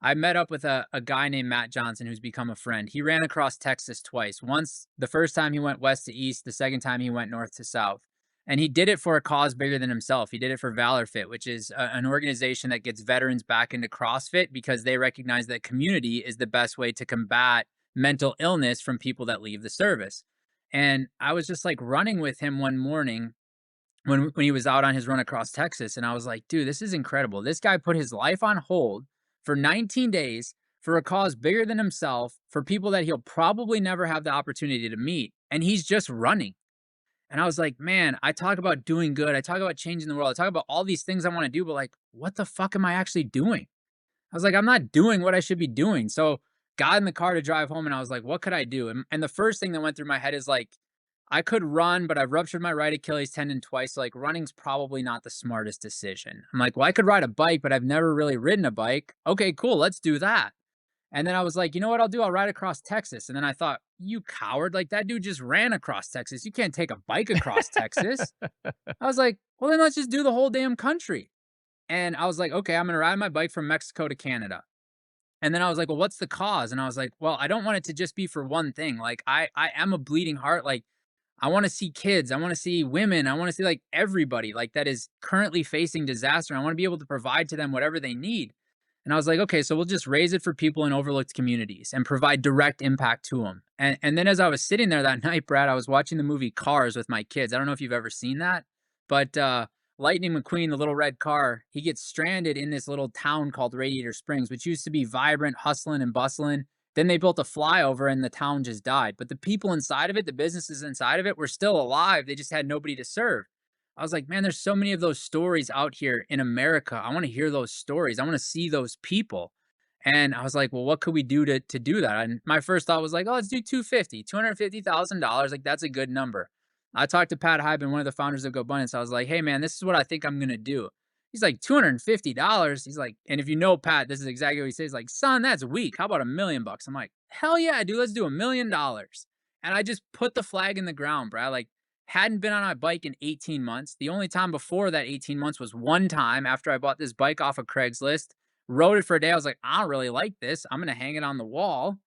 I met up with a guy named Matt Johnson who's become a friend. He ran across Texas twice. Once, the first time he went west to east, the second time he went north to south. And he did it for a cause bigger than himself. He did it for Valor Fit, which is an organization that gets veterans back into CrossFit because they recognize that community is the best way to combat mental illness from people that leave the service. And I was just like running with him one morning when he was out on his run across Texas, and I was like, dude, this is incredible. This guy put his life on hold for 19 days for a cause bigger than himself, for people that he'll probably never have the opportunity to meet, and he's just running. And I was like, man, I talk about doing good. I talk about changing the world. I talk about all these things I want to do, but like, what the fuck am I actually doing? I was like, I'm not doing what I should be doing. So got in the car to drive home and I was like, what could I do? And the first thing that went through my head is like, I could run, but I've ruptured my right Achilles tendon twice. So like running's probably not the smartest decision. I'm like, well, I could ride a bike, but I've never really ridden a bike. Okay, cool. Let's do that. And then I was like, you know what I'll do? I'll ride across Texas. And then I thought, you coward, like that dude just ran across Texas. You can't take a bike across Texas. I was like, well, then let's just do the whole damn country. And I was like, okay, I'm going to ride my bike from Mexico to Canada. And then I was like, well, what's the cause? And I was like, well, I don't want it to just be for one thing. Like I am a bleeding heart. Like I want to see kids. I want to see women. I want to see like everybody like that is currently facing disaster. I want to be able to provide to them whatever they need. And I was like, okay, so we'll just raise it for people in overlooked communities and provide direct impact to them. And then as I was sitting there that night, Brad, I was watching the movie Cars with my kids. I don't know if you've ever seen that, but Lightning McQueen, the little red car, he gets stranded in this little town called Radiator Springs, which used to be vibrant, hustling and bustling. Then they built a flyover and the town just died. But the people inside of it, the businesses inside of it were still alive. They just had nobody to serve. I was like, man, there's so many of those stories out here in America. I want to hear those stories. I want to see those people. And I was like, well, what could we do to do that? And my first thought was like, oh, let's do $250,000. Like, that's a good number. I talked to Pat Hyben, one of the founders of GoBundance. I was like, hey, man, this is what I think I'm going to do. He's like, $250. He's like, and if you know Pat, this is exactly what he says. He's like, son, that's weak. How about $1,000,000? I'm like, hell yeah, dude, let's do $1,000,000. And I just put the flag in the ground, bro. Like, hadn't been on my bike in 18 months. The only time before that 18 months was one time after I bought this bike off of Craigslist, rode it for a day. I was like, I don't really like this. I'm going to hang it on the wall.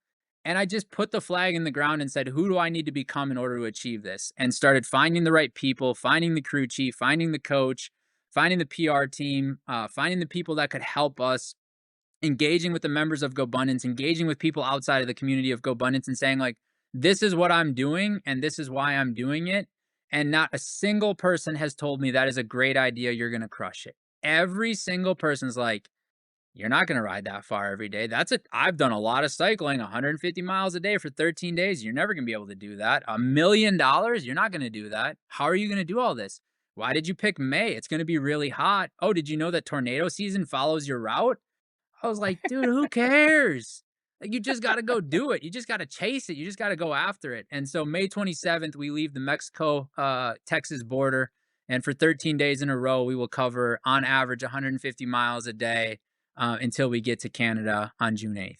And I just put the flag in the ground and said, who do I need to become in order to achieve this? And started finding the right people, finding the crew chief, finding the coach, finding the PR team, finding the people that could help us, engaging with the members of GoBundance, engaging with people outside of the community of GoBundance and saying like, this is what I'm doing and this is why I'm doing it. And not a single person has told me that is a great idea. You're going to crush it. Every single person's like, you're not going to ride that far every day. I've done a lot of cycling, 150 miles a day for 13 days. You're never going to be able to do that. $1 million, you're not going to do that. How are you going to do all this? Why did you pick May? It's going to be really hot. Oh, did you know that tornado season follows your route? I was like, dude, who cares? Like, you just got to go do it. You just got to chase it. You just got to go after it. And so May 27th, we leave the Mexico Texas border. And for 13 days in a row, we will cover on average 150 miles a day until we get to Canada on June 8th.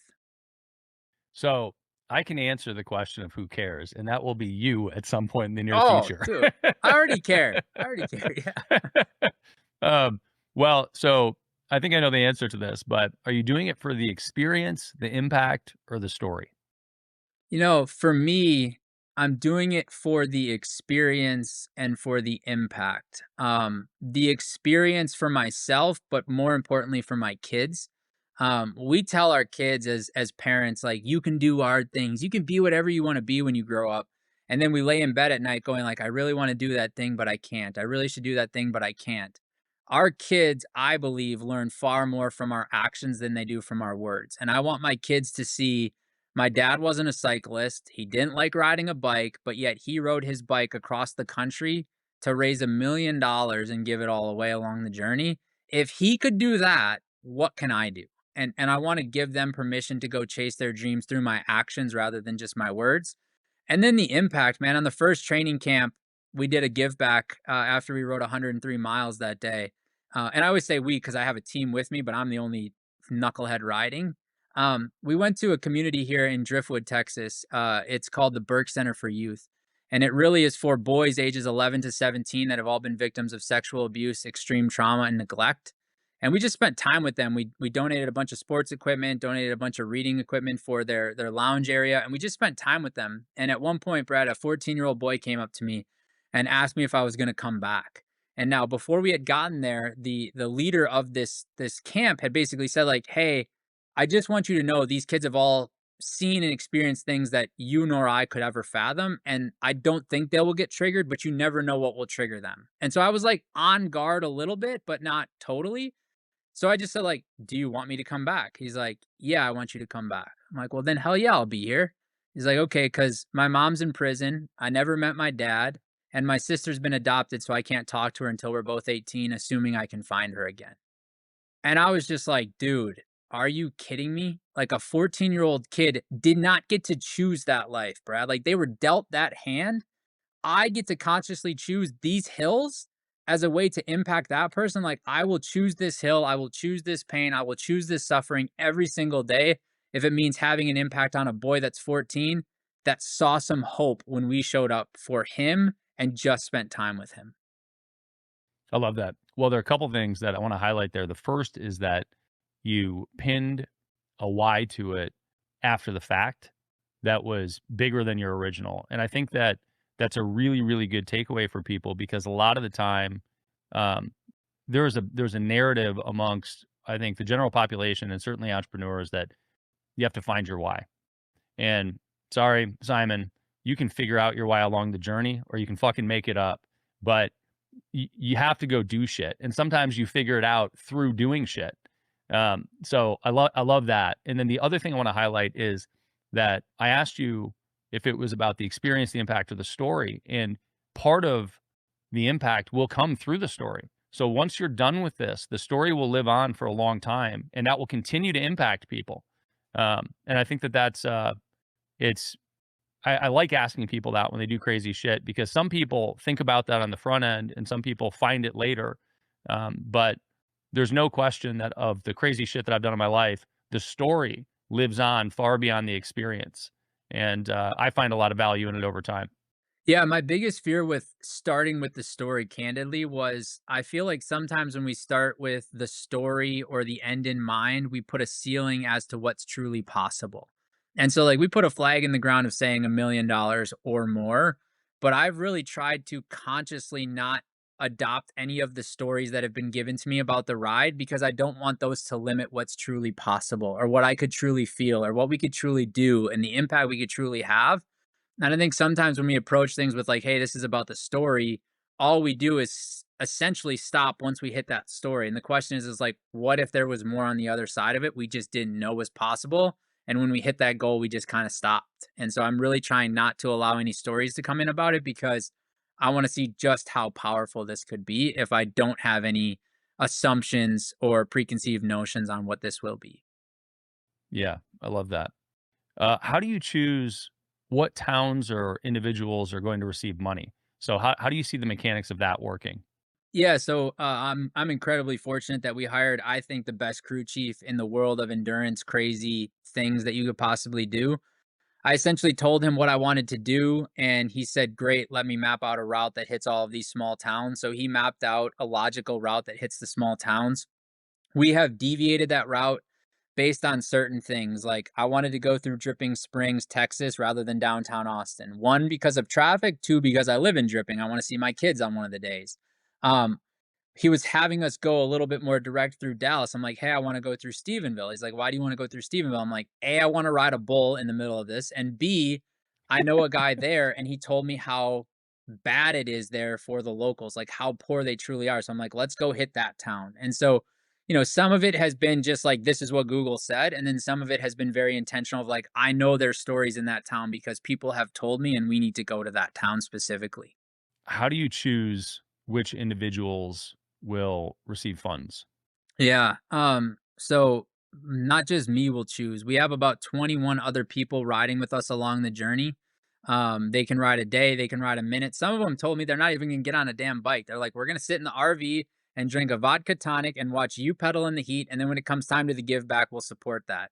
So I can answer the question of who cares, and that will be you at some point in the near Oh, future. dude, I already care. I already care. Yeah. um, well, so I think I know the answer to this, but are you doing it for the experience, the impact, or the story? For me, I'm doing it for the experience and for the impact. The experience for myself, but more importantly for my kids. We tell our kids as parents, like, you can do hard things. You can be whatever you want to be when you grow up. And then we lay in bed at night going like, I really want to do that thing, but I can't. I really should do that thing, but I can't. Our kids, I believe, learn far more from our actions than they do from our words. And I want my kids to see my dad wasn't a cyclist. He didn't like riding a bike, but yet he rode his bike across the country to raise $1 million and give it all away along the journey. If he could do that, what can I do? And I want to give them permission to go chase their dreams through my actions rather than just my words. And then the impact, man. On the first training camp, we did a give back after we rode 103 miles that day. And I always say we because I have a team with me, but I'm the only knucklehead riding. We went to a community here in Driftwood, Texas. It's called the Burke Center for Youth. And it really is for boys ages 11 to 17 that have all been victims of sexual abuse, extreme trauma, and neglect. And we just spent time with them. We donated a bunch of sports equipment, donated a bunch of reading equipment for their lounge area, and we just spent time with them. And at one point, Brad, a 14-year-old boy came up to me and asked me if I was going to come back. And now, before we had gotten there, the leader of this camp had basically said, like, "Hey, I just want you to know these kids have all seen and experienced things that you nor I could ever fathom. And I don't think they will get triggered, but you never know what will trigger them." And so I was like on guard a little bit, but not totally. So I just said, like, "Do you want me to come back?" He's like, "Yeah, I want you to come back." I'm like, "Well, then hell yeah, I'll be here." He's like, "Okay, because my mom's in prison. I never met my dad. And my sister's been adopted, so I can't talk to her until we're both 18, assuming I can find her again." And I was just like, dude, are you kidding me? Like, a 14-year-old kid did not get to choose that life, Brad. Like, they were dealt that hand. I get to consciously choose these hills as a way to impact that person. Like, I will choose this hill. I will choose this pain. I will choose this suffering every single day if it means having an impact on a boy that's 14 that saw some hope when we showed up for him and just spent time with him. I love that. Well, there are a couple things that I want to highlight there. The first is that you pinned a why to it after the fact that was bigger than your original. And I think that that's a really, really good takeaway for people because a lot of the time, um, there's a narrative amongst I think the general population and certainly entrepreneurs that you have to find your why. And sorry, Simon, you can figure out your why along the journey, or you can fucking make it up. But you have to go do shit, and sometimes you figure it out through doing shit. So I love that. And then the other thing I want to highlight is that I asked you if it was about the experience, the impact of the story, and part of the impact will come through the story. So once you're done with this, the story will live on for a long time, and that will continue to impact people. And I think that it's I like asking people that when they do crazy shit because some people think about that on the front end and some people find it later. But there's no question that of the crazy shit that I've done in my life, the story lives on far beyond the experience. And I find a lot of value in it over time. Yeah, my biggest fear with starting with the story, candidly, was I feel like sometimes when we start with the story or the end in mind, we put a ceiling as to what's truly possible. And so, like, we put a flag in the ground of saying $1 million or more, but I've really tried to consciously not adopt any of the stories that have been given to me about the ride because I don't want those to limit what's truly possible or what I could truly feel or what we could truly do and the impact we could truly have. And I think sometimes when we approach things with like, hey, this is about the story, all we do is essentially stop once we hit that story. And the question is like, what if there was more on the other side of it we just didn't know was possible? And when we hit that goal, we just kind of stopped. And so I'm really trying not to allow any stories to come in about it because I want to see just how powerful this could be if I don't have any assumptions or preconceived notions on what this will be. Yeah, I love that. How do you choose what towns or individuals are going to receive money? So how do you see the mechanics of that working? Yeah, so I'm incredibly fortunate that we hired, I think, the best crew chief in the world of endurance, crazy things that you could possibly do. I essentially told him what I wanted to do, and he said, "Great, let me map out a route that hits all of these small towns." So he mapped out a logical route that hits the small towns. We have deviated that route based on certain things. Like I wanted to go through Dripping Springs, Texas, rather than downtown Austin. One, because of traffic. Two, because I live in Dripping. I want to see my kids on one of the days. Um, he was having us go a little bit more direct through Dallas. I'm like, "Hey, I wanna go through Stephenville." He's like, "Why do you wanna go through Stephenville?" I'm like, "A, I wanna ride a bull in the middle of this, and B, I know a guy there, and he told me how bad it is there for the locals, like, how poor they truly are." So I'm like, "Let's go hit that town." And so, some of it has been just like, "This is what Google said," and then some of it has been very intentional of like, "I know there's stories in that town because people have told me, and we need to go to that town specifically." How do you choose which individuals will receive funds? Yeah. So not just me will choose. We have about 21 other people riding with us along the journey. They can ride a day, they can ride a minute. Some of them told me they're not even gonna get on a damn bike. They're like, we're gonna sit in the RV and drink a vodka tonic and watch you pedal in the heat. And then when it comes time to the give back, we'll support that.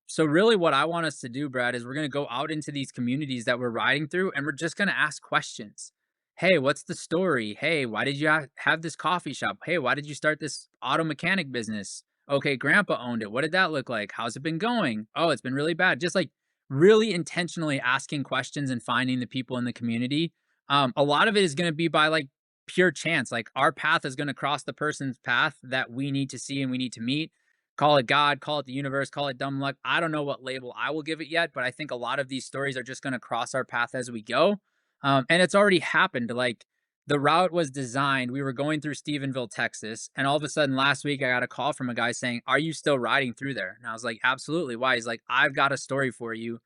So really what I want us to do, Brad, is we're gonna go out into these communities that we're riding through and we're just gonna ask questions. Hey, what's the story? Hey, why did you have this coffee shop? Hey, why did you start this auto mechanic business? Okay, grandpa owned it. What did that look like? How's it been going? Oh, it's been really bad. Just like really intentionally asking questions and finding the people in the community. A lot of it is going to be by like pure chance. Like our path is going to cross the person's path that we need to see and we need to meet. Call it God, call it the universe, call it dumb luck. I don't know what label I will give it yet, but I think a lot of these stories are just going to cross our path as we go. And it's already happened. Like the route was designed. We were going through Stephenville, Texas, and all of a sudden last week I got a call from a guy saying, "Are you still riding through there?" And I was like, "Absolutely." Why? He's like, "I've got a story for you.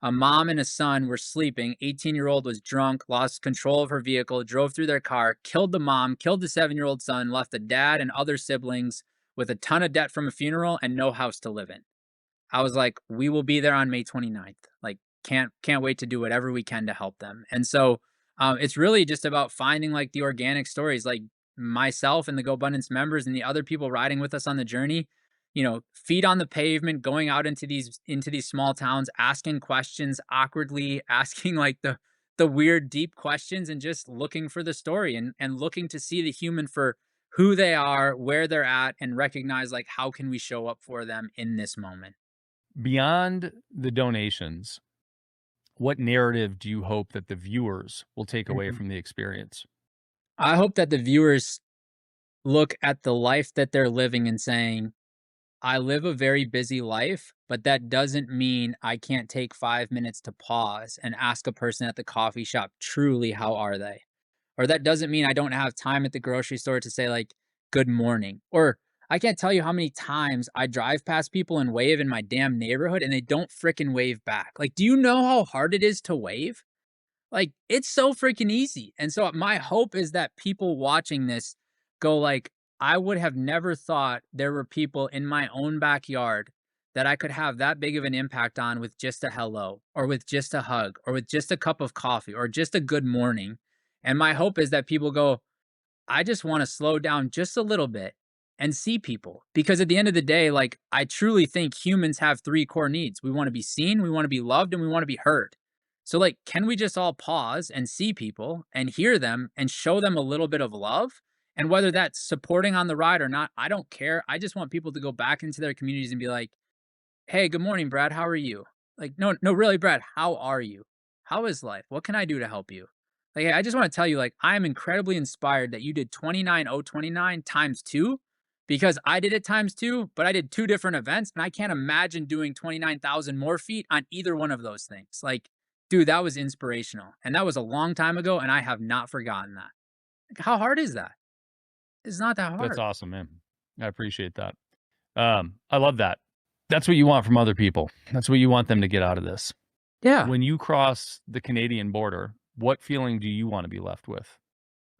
A mom and a son were sleeping. 18-year-old was drunk, lost control of her vehicle, drove through their car, killed the mom, killed the 7-year-old son, left the dad and other siblings with a ton of debt from a funeral and no house to live in." I was like, "We will be there on May 29th. Like, can't wait to do whatever we can to help them." And so, it's really just about finding like the organic stories, like myself and the GoBundance members and the other people riding with us on the journey. Feet on the pavement, going out into these small towns, asking questions awkwardly, asking like the weird deep questions, and just looking for the story and looking to see the human for who they are, where they're at, and recognize like how can we show up for them in this moment. Beyond the donations, what narrative do you hope that the viewers will take away Mhm. from the experience? I hope that the viewers look at the life that they're living and saying, I live a very busy life, but that doesn't mean I can't take 5 minutes to pause and ask a person at the coffee shop, truly, how are they? Or that doesn't mean I don't have time at the grocery store to say, like, good morning. Or I can't tell you how many times I drive past people and wave in my damn neighborhood and they don't fricking wave back. Like, do you know how hard it is to wave? Like, it's so freaking easy. And so my hope is that people watching this go like, I would have never thought there were people in my own backyard that I could have that big of an impact on with just a hello or with just a hug or with just a cup of coffee or just a good morning. And my hope is that people go, I just want to slow down just a little bit and see people. Because at the end of the day, like I truly think humans have three core needs. We want to be seen, we want to be loved, and we want to be heard. So like, can we just all pause and see people and hear them and show them a little bit of love? And whether that's supporting on the ride or not, I don't care. I just want people to go back into their communities and be like, "Hey, good morning, Brad. How are you?" Like, "No, no, really, Brad, how are you? How is life? What can I do to help you?" Like, hey, I just want to tell you, like, I am incredibly inspired that you did 29,029 times two because I did it times two, but I did two different events and I can't imagine doing 29,000 more feet on either one of those things. Like, Dude, that was inspirational, and that was a long time ago, and I have not forgotten that. Like, how hard is that? It's not that That's hard. awesome, man. I appreciate that. I love that. That's what you want from other people. That's what you want them to get out of this. Yeah. When you cross the Canadian border, what feeling do you want to be left with?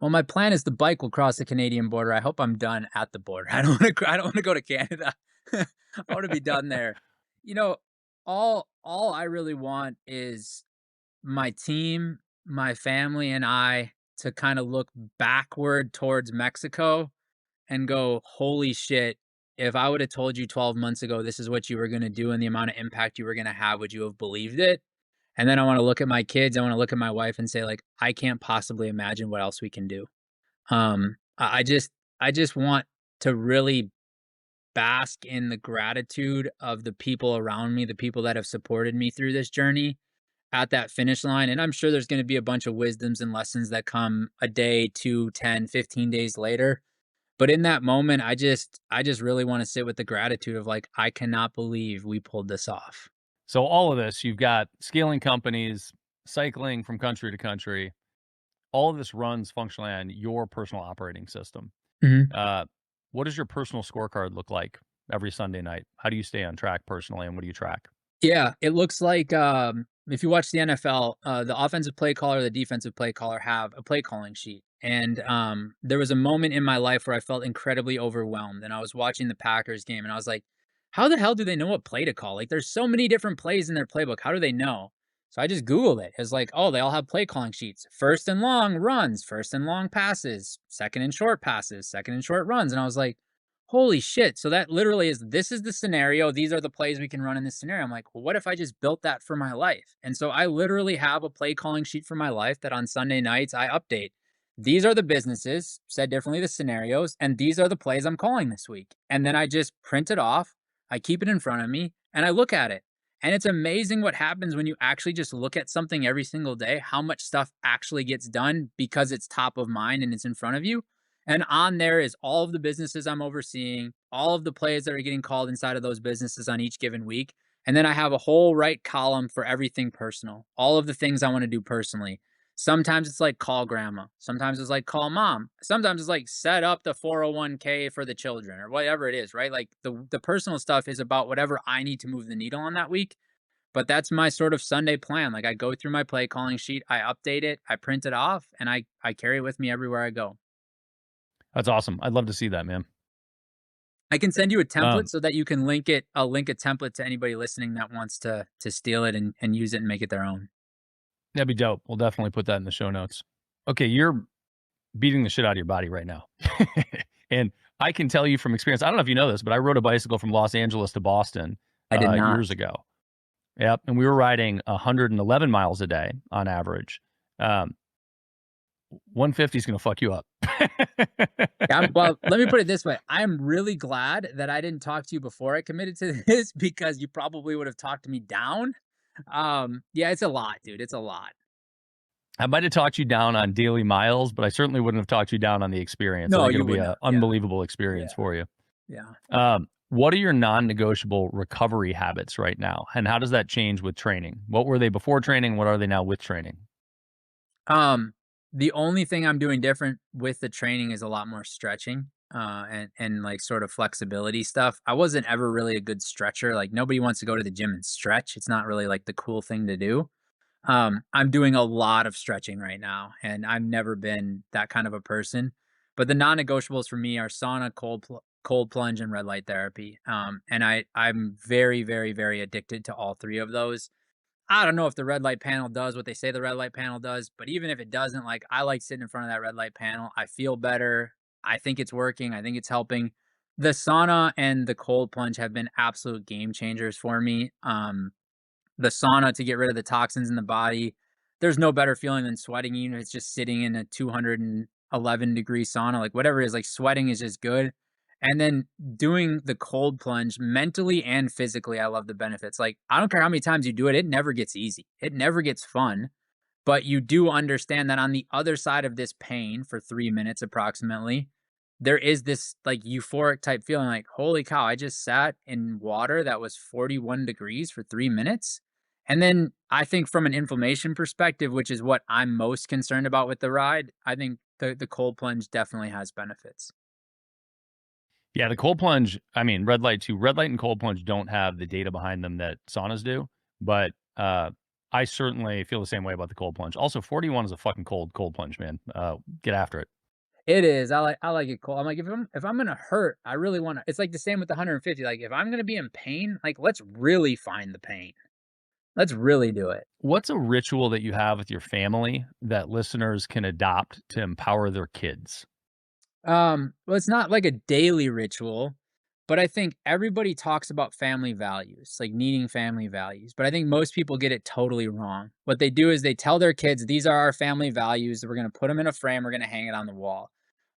Well, my plan is the bike will cross the Canadian border. I hope I'm done at the border. I don't wanna go to Canada. I wanna be done there. You know, all I really want is my team, my family, and I to kinda look backward towards Mexico and go, "Holy shit, if I would have told you 12 months ago this is what you were gonna do and the amount of impact you were gonna have, would you have believed it?" And then I wanna look at my kids, I wanna look at my wife and say, like, "I can't possibly imagine what else we can do." I just want to really bask in the gratitude of the people around me, the people that have supported me through this journey at that finish line, and I'm sure there's gonna be a bunch of wisdoms and lessons that come a day, 2, 10, 15 days later. But in that moment, I just really wanna sit with the gratitude of, like, I cannot believe we pulled this off. So all of this, you've got scaling companies, cycling from country to country. All of this runs functionally on your personal operating system. Mhm. Uh, what does your personal scorecard look like every Sunday night? How do you stay on track personally, and what do you track? Yeah, it looks like, if you watch the NFL, the offensive play caller, the defensive play caller have a play calling sheet. And there was a moment in my life where I felt incredibly overwhelmed, and I was watching the Packers game, and I was like, "How the hell do they know what play to call? Like, there's so many different plays in their playbook. How do they know?" So I just Googled it. It's like, oh, they all have play calling sheets. First and long runs, first and long passes, second and short passes, second and short runs. And I was like, holy shit. So that literally is this is the scenario. These are the plays we can run in this scenario. I'm like, well, what if I just built that for my life? And so I literally have a play calling sheet for my life that on Sunday nights I update. These are the businesses, said differently, the scenarios, and these are the plays I'm calling this week. And then I just print it off, I keep it in front of me, and I look at it. And it's amazing what happens when you actually just look at something every single day, how much stuff actually gets done because it's top of mind and it's in front of you. And on there is all of the businesses I'm overseeing, all of the plays that are getting called inside of those businesses on each given week. And then I have a whole right column for everything personal, all of the things I want to do personally. Sometimes it's like call grandma. Sometimes it's like call mom. Sometimes it's like set up the 401k for the children or whatever it is, right? Like the personal stuff is about whatever I need to move the needle on that week. But that's my sort of Sunday plan. Like I go through my play calling sheet, I update it, I print it off, and I carry it with me everywhere I go. That's awesome. I'd love to see that, man. I can send you a template Um, so that you can link it. I'll link a template to anybody listening that wants to steal it and use it and make it their own. that'd be dope. We'll definitely put that in the show notes. Okay, you're beating the shit out of your body right now. And I can tell you from experience, I don't know if you know this, but I rode a bicycle from Los Angeles to Boston I did not. years ago. Yep. And we were riding 111 miles a day on average. Um, 150 is going to fuck you up. Well, let me put it this way. I'm really glad that I didn't talk to you before I committed to this because you probably would have talked me down. Yeah, it's a lot, dude. It's a lot. I might have talked you down on daily miles, but I certainly wouldn't have talked you down on the experience. I No, think you it'll be wouldn't an have. Yeah. unbelievable experience Yeah. for you. Yeah. What are your non-negotiable recovery habits right now? And how does that change with training? What were they before training? What are they now with training? Um, the only thing I'm doing different with the training is a lot more stretching, and like sort of flexibility stuff. I wasn't ever really a good stretcher. Like nobody wants to go to the gym and stretch. It's not really like the cool thing to do. I'm doing a lot of stretching right now, and I've never been that kind of a person. But the non-negotiables for me are sauna, cold plunge, and red light therapy. And I'm very, very, very addicted to all three of those. I don't know if the red light panel does what they say the red light panel does, but even if it doesn't, like I like sitting in front of that red light panel. I feel better. I think it's working. I think it's helping. The sauna and the cold plunge have been absolute game changers for me. The sauna to get rid of the toxins in the body. There's no better feeling than sweating, even if it's just sitting in a 211-degree sauna, like whatever it is, like sweating is just good. And then doing the cold plunge mentally and physically, I love the benefits. Like, I don't care how many times you do it, it never gets easy. It never gets fun. But you do understand that on the other side of this pain for 3 minutes approximately, there is this like euphoric type feeling like, holy cow, I just sat in water that was 41 degrees for 3 minutes And then I think from an inflammation perspective, which is what I'm most concerned about with the ride, I think the cold plunge definitely has benefits. Yeah, the cold plunge, I mean, red light too. Red light and cold plunge don't have the data behind them that saunas do, but I certainly feel the same way about the cold plunge. Also, 41 is a fucking cold plunge, man. Get after it. It is. I like it cold. I'm like, if I'm gonna hurt, I really wanna it's like the same with the 150. Like, if I'm gonna be in pain, like, let's really find the pain. Let's really do it. What's a ritual that you have with your family that listeners can adopt to empower their kids? Well, it's not like a daily ritual, but I think everybody talks about family values, like needing family values. But I think most people get it totally wrong. What they do is they tell their kids, these are our family values. We're going to put them in a frame. We're going to hang it on the wall.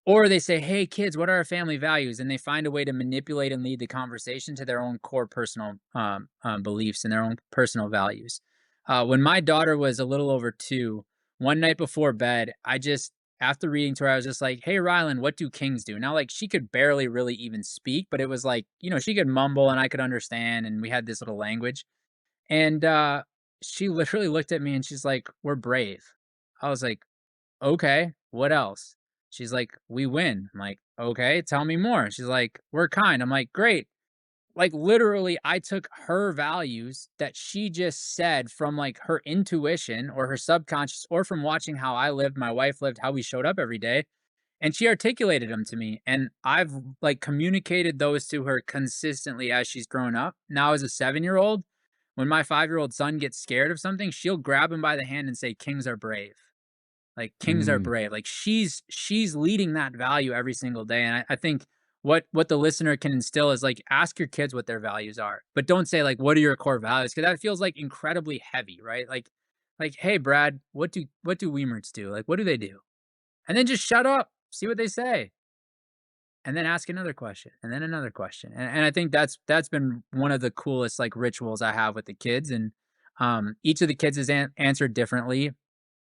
Or they say, hey, kids, what are our family values? And they find a way to manipulate and lead the conversation to their own core personal beliefs and their own personal values. When my daughter was a little over 2, one night before bed, after reading to her, I was just like, hey, Rylan, what do kings do? Now, like, she could barely really even speak, but it was like, she could mumble and I could understand. And we had this little language. And she literally looked at me and she's like, we're brave. I was like, okay, what else? She's like, we win. I'm like, okay, tell me more. She's like, we're kind. I'm like, great. Like, literally, I took her values that she just said from like her intuition or her subconscious or from watching how I lived, my wife lived, how we showed up every day. And she articulated them to me. And I've like communicated those to her consistently as she's grown up. Now, as a 7-year-old, when my 5-year-old son gets scared of something, she'll grab him by the hand and say, kings are brave. Like, kings are Mm. brave. Like, she's leading that value every single day, and I think what the listener can instill is, like, ask your kids what their values are, but don't say, like, "What are your core values?" Because that feels, like, incredibly heavy, right? Like, "Hey, Brad, what do Weimerts do? Like, what do they do?" And then just shut up, see what they say, and then ask another question, and then another question, and I think that's been one of the coolest, like, rituals I have with the kids, and, each of the kids is answered differently.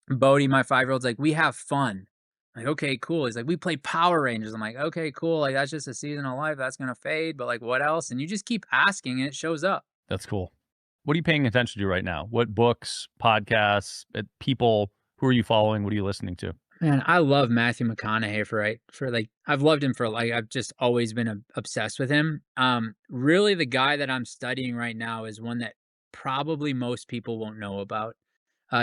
Bodie, my 5-year-old's like, "We have fun." Like, "Okay, cool." He's like, "We play Power Rangers." I'm like, "Okay, cool. Like, that's just a season of life. That's gonna fade, but, like, what else?" And you just keep asking and it shows up. That's cool. What are you paying attention to right now? What books, podcasts, people? Who are you following? What are you listening to? Man, I love Matthew McConaughey like I've loved him for, like, I've just always been obsessed with him. Really the guy that I'm studying right now is one that probably most people won't know about.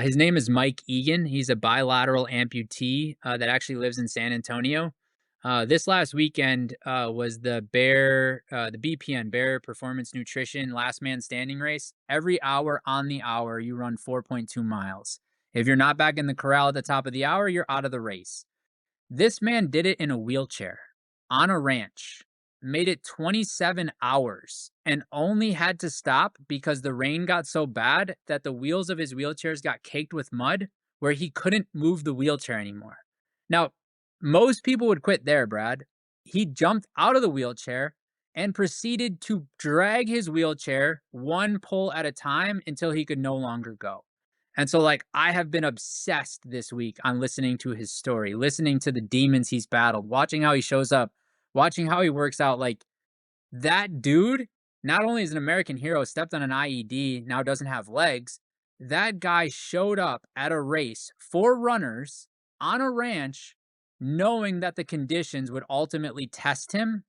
His name is Mike Egan. He's a bilateral amputee that actually lives in San Antonio. This last weekend was the BPN Bear Performance Nutrition Last Man Standing race. Every hour on the hour, you run 4.2 miles. If you're not back in the corral at the top of the hour, you're out of the race. This man did it in a wheelchair on a ranch, made it 27 hours, and only had to stop because the rain got so bad that the wheels of his wheelchairs got caked with mud where he couldn't move the wheelchair anymore. Now, most people would quit there, Brad. He jumped out of the wheelchair and proceeded to drag his wheelchair one pull at a time until he could no longer go. And so, like, I have been obsessed this week on listening to his story, listening to the demons he's battled, watching how he shows up, watching how he works out. Like, that dude, not only is an American hero, stepped on an IED, now doesn't have legs. That guy showed up at a race for runners on a ranch, knowing that the conditions would ultimately test him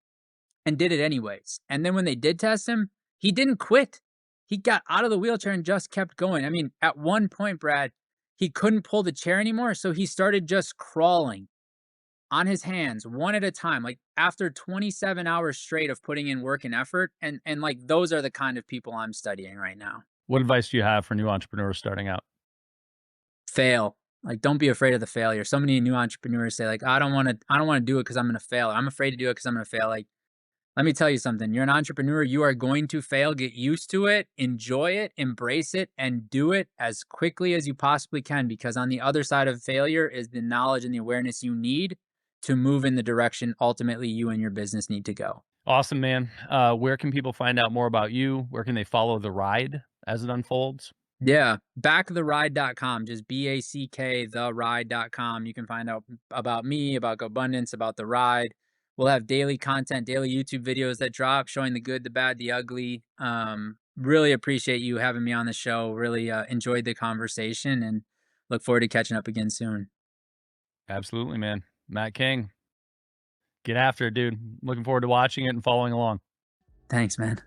and did it anyways. And then when they did test him, he didn't quit. He got out of the wheelchair and just kept going. I mean, at one point, Brad, he couldn't pull the chair anymore, so he started just crawling on his hands one at a time, like after 27 hours straight of putting in work and effort. And like those are the kind of people I'm studying right now. What advice do you have for new entrepreneurs starting out? Fail. Like, don't be afraid of the failure. So many new entrepreneurs say, like, I don't want to do it because I'm gonna fail. I'm afraid to do it because I'm gonna fail. Like, let me tell you something. You're an entrepreneur. You are going to fail. Get used to it, enjoy it, embrace it, and do it as quickly as you possibly can. Because on the other side of failure is the knowledge and the awareness you need to move in the direction ultimately you and your business need to go. Awesome, man. Where can people find out more about you? Where can they follow the ride as it unfolds? Yeah, backtheride.com, just BACK theride.com. You can find out about me, about GoBundance, about the ride. We'll have daily content, daily YouTube videos that drop showing the good, the bad, the ugly. really appreciate you having me on the show. Really enjoyed the conversation and look forward to catching up again soon. Absolutely, man. Matt King, get after it, dude. Looking forward to watching it and following along. Thanks, man.